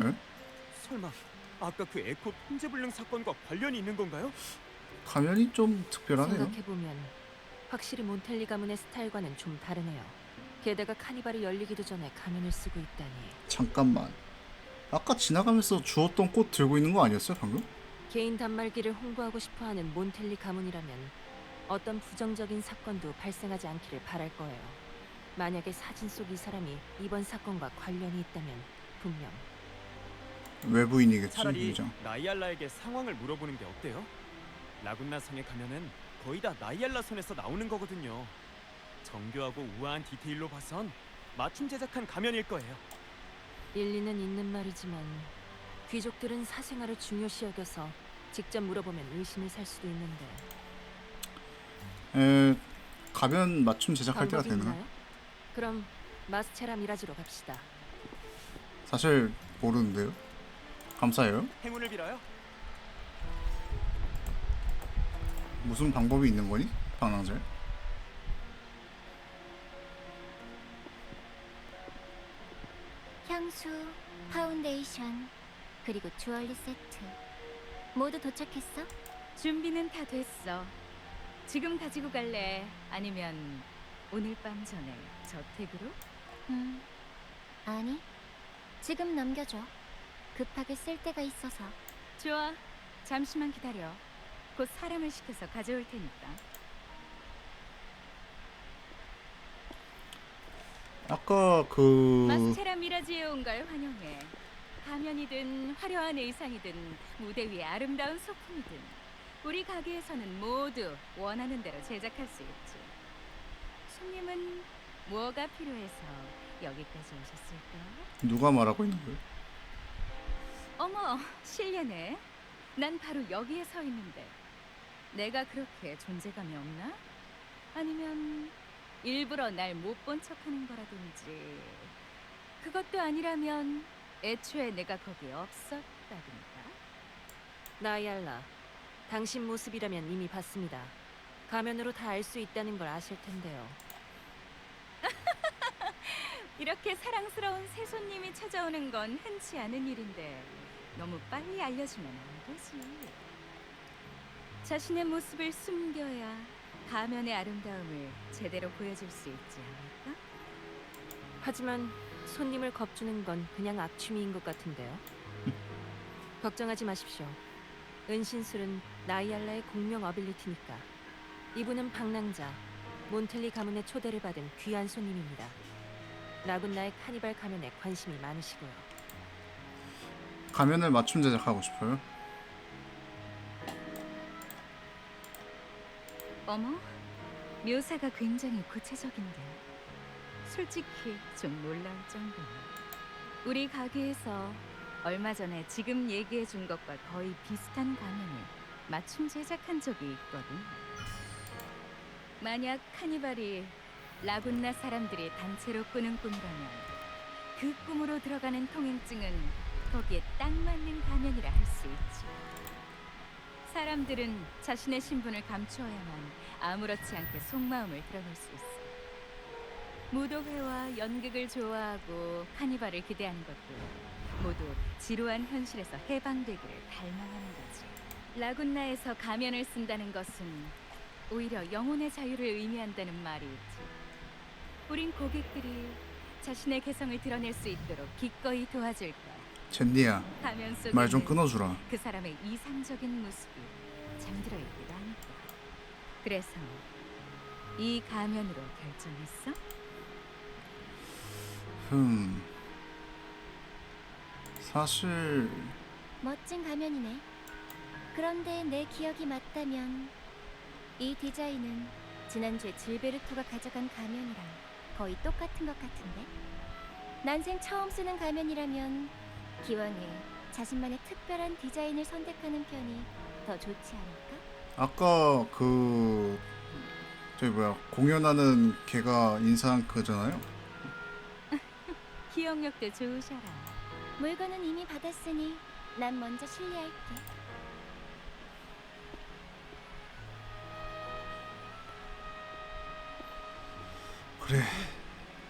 에? 설마 아까 그 에코 통제불능 사건과 관련이 있는 건가요? 가면이 좀 특별하네요. 생각해보면 확실히 몬텔리 가문의 스타일과는 좀 다르네요. 게다가 카니발이 열리기도 전에 가면을 쓰고 있다니. 잠깐만. 아까 지나가면서 주웠던 꽃 들고 있는 거 아니었어요 방금? 개인 단말기를 홍보하고 싶어하는 몬텔리 가문이라면 어떤 부정적인 사건도 발생하지 않기를 바랄 거예요. 만약에 사진 속 이 사람이 이번 사건과 관련이 있다면 분명 외부인이겠지 차라리 유정. 나이알라에게 상황을 물어보는 게 어때요? 라군나 성에 가면은 거의 다 나이알라 손에서 나오는 거거든요. 정교하고 우아한 디테일로 봐선 맞춤 제작한 가면일 거예요. 일리는 있는 말이지만 귀족들은 사생활을 중요시 여겨서 직접 물어보면 의심을 살 수도 있는데 가면 맞춤 제작할 때가 방법이 되나? 있나요? 그럼 마스체라 미라지로 갑시다. 사실 모르는데요. 감사해요. 행운을 빌어요. 무슨 방법이 있는 거니? 방랑자에? 향수, 파운데이션, 그리고 주얼리 세트 모두 도착했어? 준비는 다 됐어. 지금 가지고 갈래? 아니면 오늘 밤 전에 저택으로? 아니, 지금 넘겨줘. 급하게 쓸 때가 있어서. 좋아. 잠시만 기다려. 곧 사람을 시켜서 가져올 테니까. 아까 마스테라 미라지에 온 걸 환영해. 가면이든 화려한 의상이든 무대 위의 아름다운 소품이든 우리 가게에서는 모두 원하는 대로 제작할 수 있지. 손님은 뭐가 필요해서 여기까지 오셨을까? 누가 말하고 있는 거예요? 어머, 실례네. 난 바로 여기에 서 있는데 내가 그렇게 존재감이 없나? 아니면 일부러 날 못 본 척하는 거라든지. 그것도 아니라면 애초에 내가 거기 없었다든가. 나이알라, 당신 모습이라면 이미 봤습니다. 가면으로 다 알 수 있다는 걸 아실 텐데요. 이렇게 사랑스러운 새 손님이 찾아오는 건 흔치 않은 일인데 너무 빨리 알려주면 안 되지. 자신의 모습을 숨겨야 가면의 아름다움을 제대로 보여줄 수 있지 않을까? 하지만 손님을 겁주는 건 그냥 악취미인 것 같은데요. 걱정하지 마십시오. 은신술은 나이알라의 공명 어빌리티니까. 이분은 방랑자, 몬텔리 가문의 초대를 받은 귀한 손님입니다. 라군나의 카니발 가면에 관심이 많으시고요. 가면을 맞춤 제작하고 싶어요. 어머, 묘사가 굉장히 구체적인데 솔직히 좀 놀라울 정도네. 우리 가게에서 얼마 전에 지금 얘기해 준 것과 거의 비슷한 가면을 맞춤 제작한 적이 있거든. 만약 카니발이 라군나 사람들이 단체로 꾸는 꿈이라면 그 꿈으로 들어가는 통행증은 거기에 딱 맞는 가면이라 할 수 있지. 사람들은 자신의 신분을 감추어야만 아무렇지 않게 속마음을 드러낼 수 있어. 무도회와 연극을 좋아하고 카니발을 기대하는 것도 모두 지루한 현실에서 해방되기를 갈망하는 거지. 라군나에서 가면을 쓴다는 것은 오히려 영혼의 자유를 의미한다는 말이 있지. 우린 고객들이 자신의 개성을 드러낼 수 있도록 기꺼이 도와줄 거야. 젠니야, 가면 속에 말 좀 있는 끊어주라. 그 사람의 이상적인 모습이 잠들어 있기도 하니까. 그래서 이 가면으로 결정했어? 사실 멋진 가면이네. 그런데 내 기억이 맞다면 이 디자인은 지난주에 질베르토가 가져간 가면이랑 거의 똑같은 것 같은데? 난생 처음 쓰는 가면이라면 기왕에 자신만의 특별한 디자인을 선택하는 편이 더 좋지 않을까? 아까 저기 뭐야 공연하는 걔가 인사한 그잖아요. 기억력도 좋으셔라. 물건은 이미 받았으니 난 먼저 실례할게. 그래.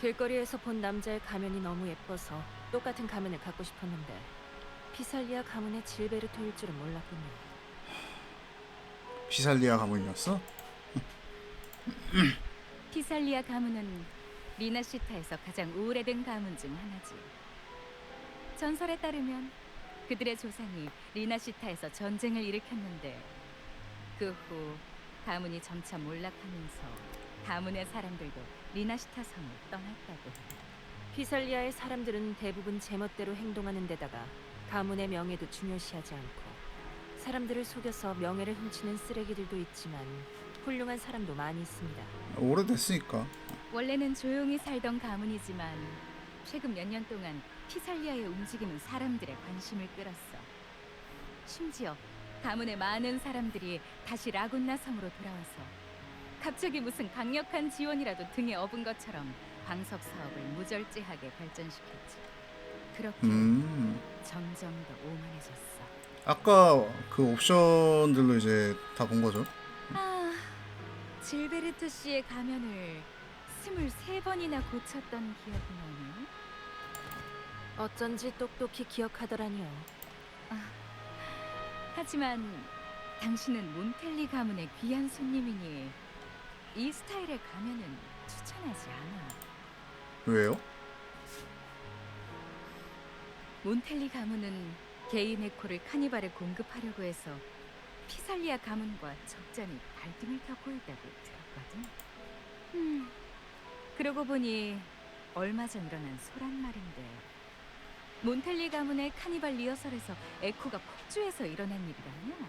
길거리에서 본 남자의 가면이 너무 예뻐서 똑같은 가면을 갖고 싶었는데 피살리아 가문의 질베르토일 줄은 몰랐군요. 피살리아 가문이었어? 피살리아 가문은 리나시타에서 가장 오래된 가문 중 하나지. 전설에 따르면 그들의 조상이 리나시타에서 전쟁을 일으켰는데 그 후 가문이 점차 몰락하면서 가문의 사람들도 리나시타 성을 떠났다고 해. 피살리아의 사람들은 대부분 제멋대로 행동하는 데다가 가문의 명예도 중요시하지 않고 사람들을 속여서 명예를 훔치는 쓰레기들도 있지만 훌륭한 사람도 많이 있습니다. 오래됐으니까. 원래는 조용히 살던 가문이지만 최근 몇 년 동안 피살리아의 움직임은 사람들의 관심을 끌었어. 심지어 가문의 많은 사람들이 다시 라군나 성으로 돌아와서 갑자기 무슨 강력한 지원이라도 등에 업은 것처럼 방석 사업을 무절제하게 발전시켰지. 그렇게 점점 더 오만해졌어. 아까 그 옵션들로 이제 다 본 거죠. 아, 질베르트 씨의 가면을 23번이나 고쳤던 기억이 나네. 어쩐지 똑똑히 기억하더라니요. 하지만 당신은 몬텔리 가문의 귀한 손님이니 이 스타일의 가면은 추천하지 않아. 왜요? 몬텔리 가문은 개인 에코를 카니발에 공급하려고 해서 피살리아 가문과 적잖이 갈등을 겪고 있다고 들었거든. 그러고 보니 얼마 전 일어난 소란 말인데 몬텔리 가문의 카니발 리허설에서 에코가 폭주해서 일어난 일이라며?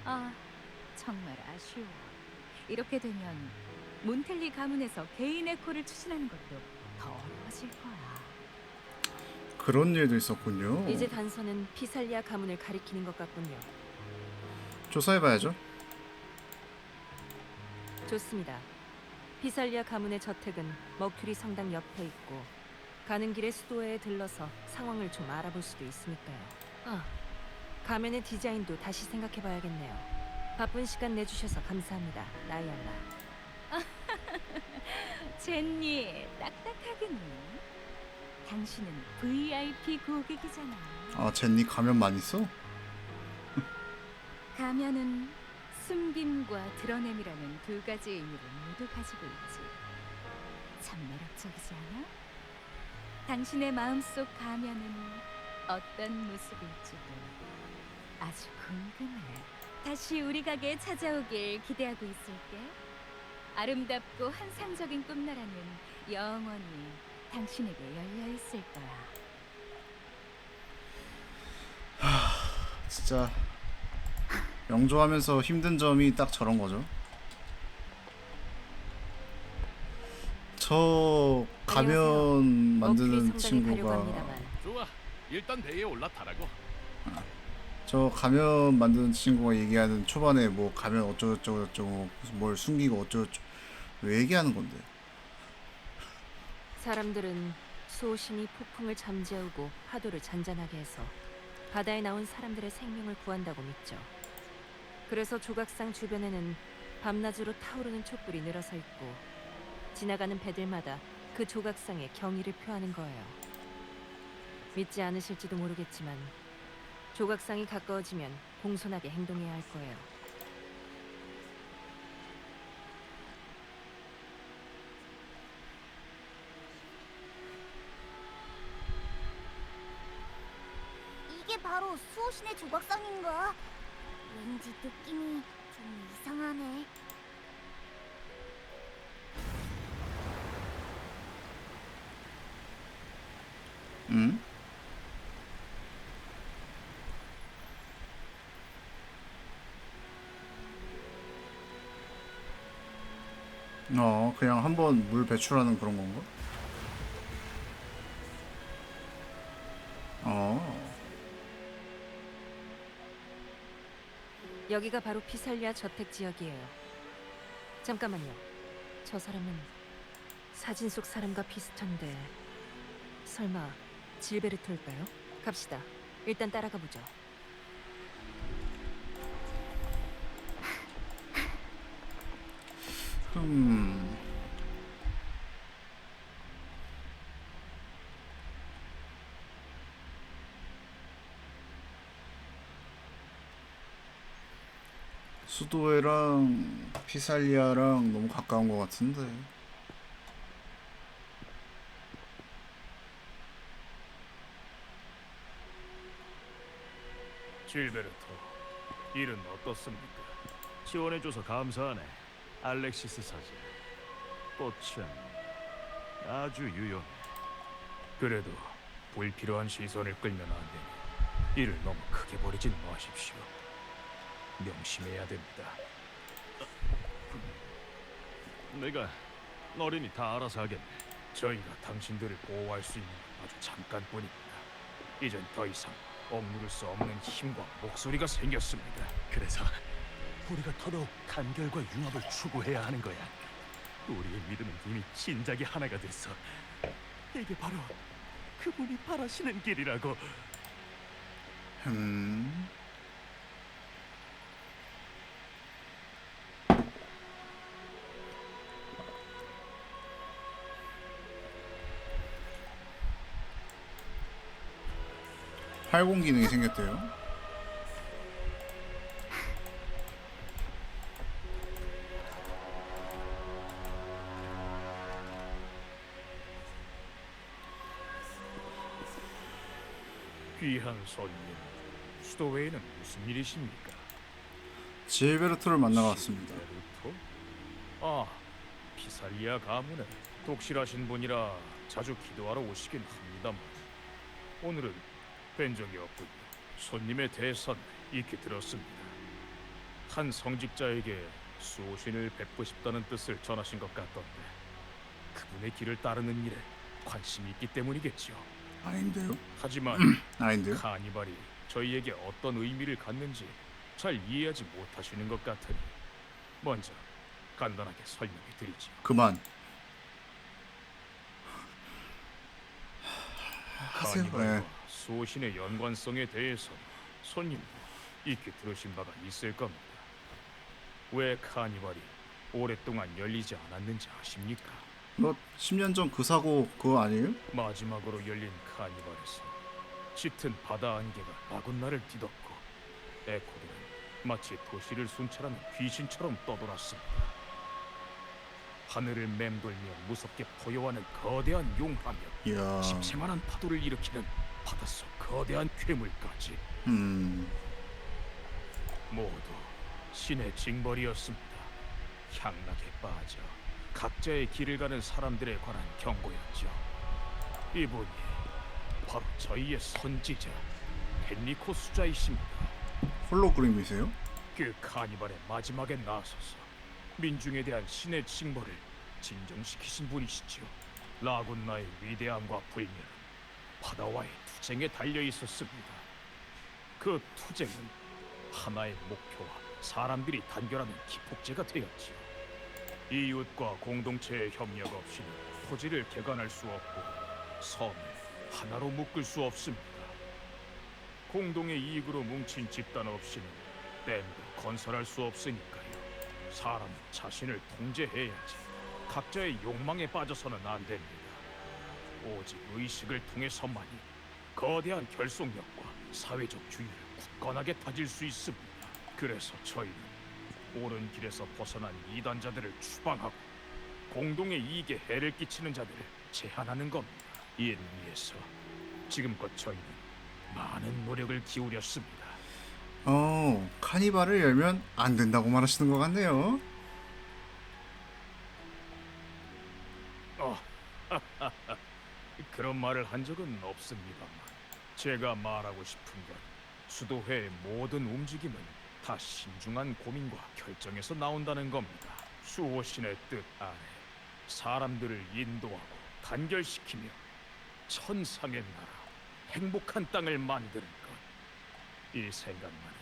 아, 정말 아쉬워. 이렇게 되면 몬텔리 가문에서 개인 에코를 추진하는 것도 더 어려워질 거야. 그런 일도 있었군요. 이제 단서는 피살리아 가문을 가리키는 것 같군요. 조사해봐야죠. 좋습니다. 피살리아 가문의 저택은 머큐리 성당 옆에 있고 가는 길에 수도회에 들러서 상황을 좀 알아볼 수도 있으니까요. 가면의 디자인도 다시 생각해봐야겠네요. 바쁜 시간 내주셔서 감사합니다, 나이알라. 젠니, 딱딱하겠네. 당신은 VIP 고객이잖아. 아, 젠니 가면 많이 써? 가면은 숨김과 드러냄이라는 두 가지 의미를 모두 가지고 있지. 참 매력적이지 않아? 당신의 마음속 가면은 어떤 모습일지도 아주 궁금해. 다시 우리 가게에 찾아오길 기대하고 있을게. 아름답고 환상적인 꿈나라는 영원히 당신에게 열려 있을 거야. 진짜 영조하면서 힘든 점이 딱 저런 거죠. 저 가면 만드는 머큐리 성당에 가려고 친구가 합니다만 좋아. 일단 배에 올라타라고. 저 가면 만드는 친구가 얘기하는 초반에 뭐 가면 어쩌고저쩌고 무슨 뭘 숨기고 어쩌고저쩌고 왜 얘기하는 건데? 사람들은 수호신이 폭풍을 잠재우고 파도를 잔잔하게 해서 바다에 나온 사람들의 생명을 구한다고 믿죠. 그래서 조각상 주변에는 밤낮으로 타오르는 촛불이 늘어서 있고 지나가는 배들마다 그 조각상에 경의를 표하는 거예요. 믿지 않으실지도 모르겠지만 조각상이 가까워지면 공손하게 행동해야 할 거예요. 이게 바로 수호신의 조각상인가? 왠지 느낌이 좀 이상하네. 응? 그냥 한번 물 배출하는 그런 건가? 여기가 바로 피살리아 저택 지역이에요. 잠깐만요. 저 사람은 사진 속 사람과 비슷한데 설마 질베르토일까요? 갑시다. 일단 따라가 보죠. 수도회랑 피살리아랑 너무 가까운 것 같은데. 질베르토, 일은 어떻습니까? 지원해줘서 감사하네. 알렉시스 사제. 꽃은 아주 유용해. 그래도 불필요한 시선을 끌면 안 되니 일을 너무 크게 버리진 마십시오. 명심해야 됩니다. 내가 어린이 다 알아서 하겠네. 저희가 당신들을 보호할 수 있는 건 아주 잠깐뿐입니다. 이젠 더 이상 억누를 수 없는 힘과 목소리가 생겼습니다. 그래서 우리가 더더욱 단결과 융합을 추구해야 하는 거야. 우리의 믿음은 이미 진작에 하나가 됐어. 이게 바로 그분이 바라시는 길이라고. 음. 활공 기능이 생겼대요. 귀한 손님, 수도회에는 무슨 일이십니까? 질베르토를 만나러 왔습니다. 베르토? 아, 피살리아 가문에 독실하신 분이라 자주 기도하러 오시긴 합니다만 오늘은 뵌 적이 없군요. 손님의 대선 익히 들었습니다. 한 성직자에게 수호신을 뵙고 싶다는 뜻을 전하신 것 같던데 그분의 길을 따르는 일에 관심이 있기 때문이겠죠. 아닌데요? 하지만 아닌데요? 카니발이 저희에게 어떤 의미를 갖는지 잘 이해하지 못하시는 것 같으니 먼저 간단하게 설명해 드리죠. 그만. 하세요. 카니발과 네. 수호신의 연관성에 대해서 손님도 익히 들으신 바가 있을 겁니다. 왜 카니발이 오랫동안 열리지 않았는지 아십니까? 뭐 10년 전 그 사고 그거 아니에요? 마지막으로 열린 카니발에서 짙은 바다 안개가 라군나를 뒤덮고 에코들은 마치 도시를 순찰하는 귀신처럼 떠돌았습니다. 하늘을 맴돌며 무섭게 포효하는 거대한 용하며 이야. 심심한 파도를 일으키는 바닷속 거대한 괴물까지 모두 신의 징벌이었습니다. 향락에 빠져 각자의 길을 가는 사람들에 관한 경고였죠. 이분이 바로 저희의 선지자 헨리코 수자이십니다. 홀로그램이세요? 그 카니발의 마지막에 나서서 민중에 대한 신의 징벌을 진정시키신 분이시지요. 라군나의 위대함과 불멸은 바다와의 투쟁에 달려 있었습니다. 그 투쟁은 하나의 목표와 사람들이 단결하는 기폭제가 되었지요. 이웃과 공동체의 협력 없이는 토지를 개간할 수 없고 섬을 하나로 묶을 수 없습니다. 공동의 이익으로 뭉친 집단 없이는 댐도 건설할 수 없으니까요. 사람은 자신을 통제해야지 각자의 욕망에 빠져서는 안 됩니다. 오직 의식을 통해서만이 거대한 결속력과 사회적 주의를 굳건하게 다질 수 있습니다. 그래서 저희는 옳은 길에서 벗어난 이단자들을 추방하고 공동의 이익에 해를 끼치는 자들을 제한하는 겁니다. 이를 위해서 지금껏 저희는 많은 노력을 기울였습니다. 카니발을 열면 안 된다고 말하시는 것 같네요. 그런 말을 한 적은 없습니다만 제가 말하고 싶은 건 수도회의 모든 움직임은 다 신중한 고민과 결정에서 나온다는 겁니다. 수호신의 뜻 안에 사람들을 인도하고 단결시키며 천상의 나라, 행복한 땅을 만드는 것. 이 생각만은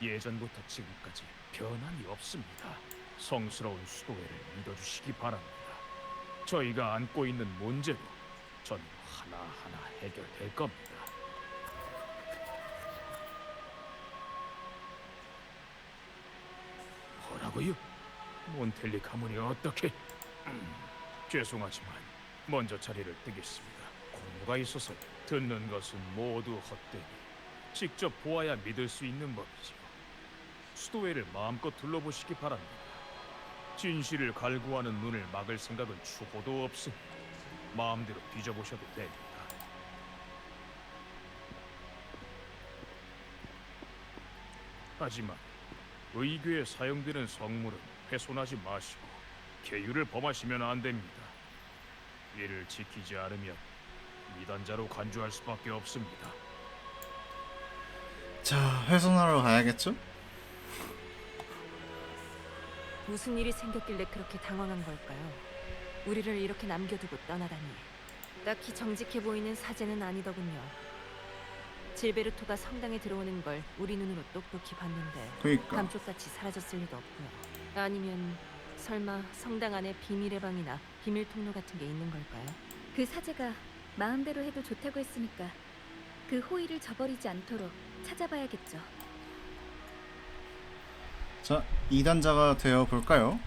예전부터 지금까지 변함이 없습니다. 성스러운 수도회를 믿어주시기 바랍니다. 저희가 안고 있는 문제도 전 하나하나 해결될 겁니다. 뭐라고요? 몬텔리 가문이 어떻게? 죄송하지만 먼저 자리를 뜨겠습니다. 공무가 있어서 듣는 것은 모두 헛되니 직접 보아야 믿을 수 있는 법이지요. 수도회를 마음껏 둘러보시기 바랍니다. 진실을 갈구하는 눈을 막을 생각은 추호도 없으니 마음대로 뒤져보셔도 됩니다. 하지만 의궤에 사용되는 성물은 훼손하지 마시고 계율을 범하시면 안 됩니다. 이를 지키지 않으면 미단자로 간주할 수밖에 없습니다. 자, 훼손하러 가야겠죠? 무슨 일이 생겼길래 그렇게 당황한 걸까요? 우리를 이렇게 남겨두고 떠나다니. 딱히 정직해 보이는 사제는 아니더군요. 질베르토가 성당에 들어오는 걸 우리 눈으로 똑똑히 봤는데 그니까 감쪽같이 사라졌을 리도 없고요. 아니면 설마 성당 안에 비밀의 방이나 비밀 통로 같은 게 있는 걸까요? 그 사제가 마음대로 해도 좋다고 했으니까 그 호의를 저버리지 않도록 찾아봐야겠죠. 자, 2단자가 되어 볼까요?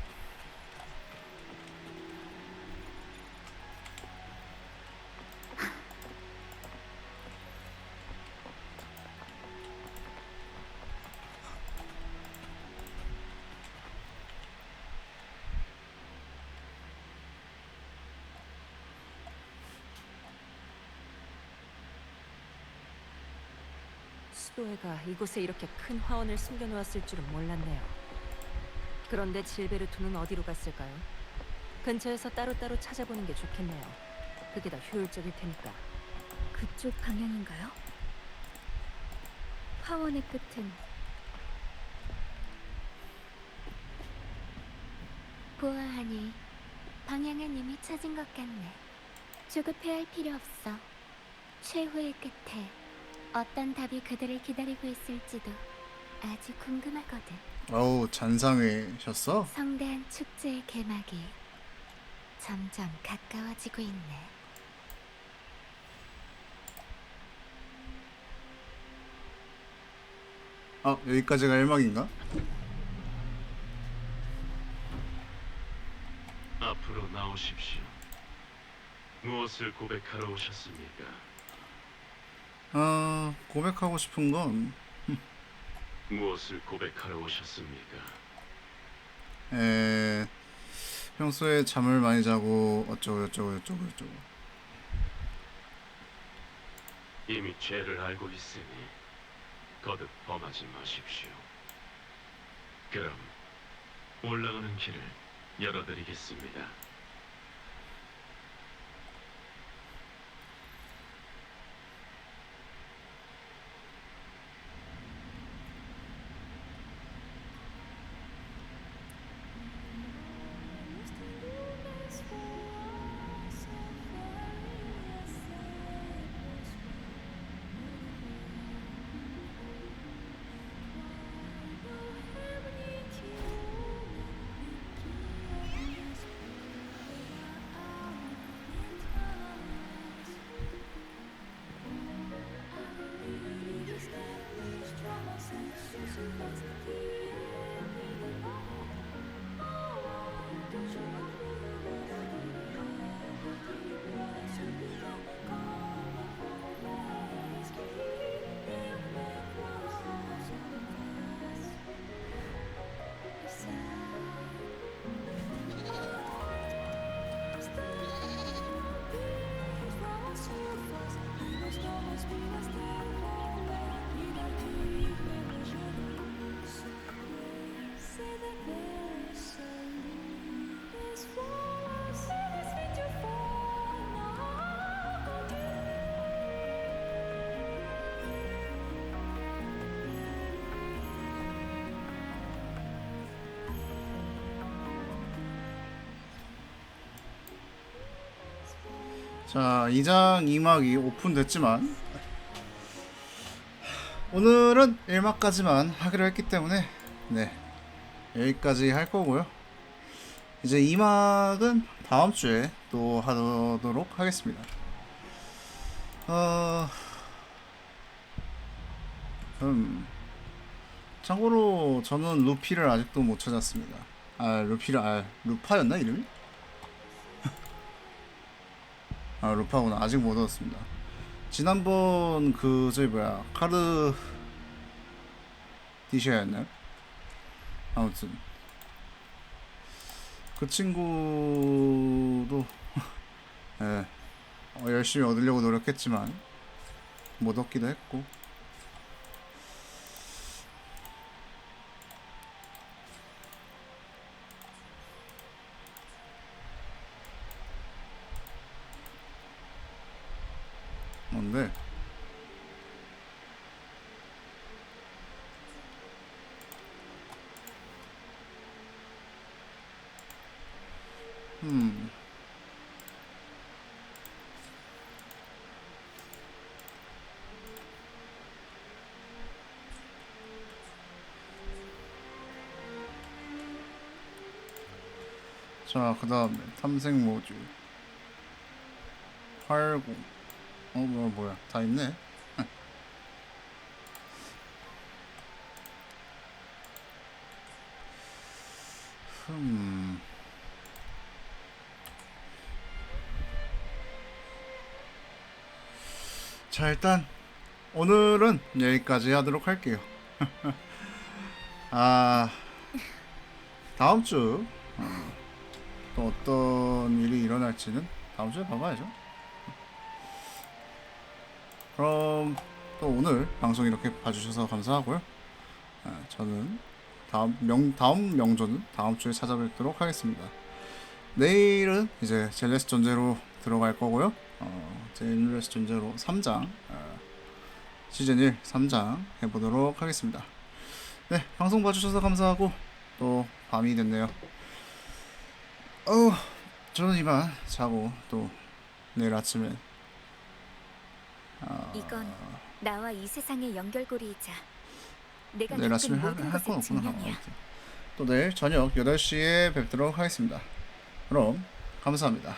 수도회가 이곳에 이렇게 큰 화원을 숨겨놓았을 줄은 몰랐네요. 그런데 질베르토는 어디로 갔을까요? 근처에서 따로따로 찾아보는 게 좋겠네요. 그게 더 효율적일 테니까. 그쪽 방향인가요? 화원의 끝은 보아하니 방향은 이미 찾은 것 같네. 조급해할 필요 없어. 최후의 끝에 어떤 답이 그들을 기다리고 있을지도 아주 궁금하거든. 어우, 잔상이셨어? 성대한 축제의 개막이 점점 가까워지고 있네. 아, 여기까지가 1막인가? 앞으로 나오십시오. 무엇을 고백하러 오셨습니까? 고백하고 싶은 건 무엇을 고백하러 오셨습니까? 평소에 잠을 많이 자고 어쩌고 저쩌고 저쩌고 저쩌고. 이미 죄를 알고 있으니 거듭 범하지 마십시오. 그럼 올라가는 길을 열어드리겠습니다. 자, 2장 2막이 오픈됐지만 오늘은 1막까지만 하기로 했기 때문에 네, 여기까지 할 거고요. 이제 2막은 다음 주에 또 하도록 하겠습니다. 참고로 저는 루피를 아직도 못 찾았습니다. 루파였나 이름이? 루파구나. 아직 못 얻었습니다. 지난번 저기 카드 디셔였나요? 아무튼 그 친구도 예, 열심히 얻으려고 노력했지만 못 얻기도 했고 뭔데? 자, 그 다음에 탐색 모듈 80 뭐야 다 있네. 자, 일단 오늘은 여기까지 하도록 할게요. 아, 다음 주 또 어떤 일이 일어날지는 다음 주에 봐봐야죠. 그럼 또 오늘 방송 이렇게 봐주셔서 감사하고요. 저는 다음 명조는 다음 주에 찾아뵙도록 하겠습니다. 내일은 이제 젤레스 존재로 들어갈 거고요. 젤레스 존재로 3장 시즌 1 3장 해보도록 하겠습니다. 네, 방송 봐주셔서 감사하고 또 밤이 됐네요. 저는 이만 자고 또 내일 아침에 이건 나와 이 세상의 연결고리이자 내가 내일 아침에 겪은 모든 할 건 것의 없구나. 증명이야. 또 내일 저녁 8시에 뵙도록 하겠습니다. 그럼 감사합니다.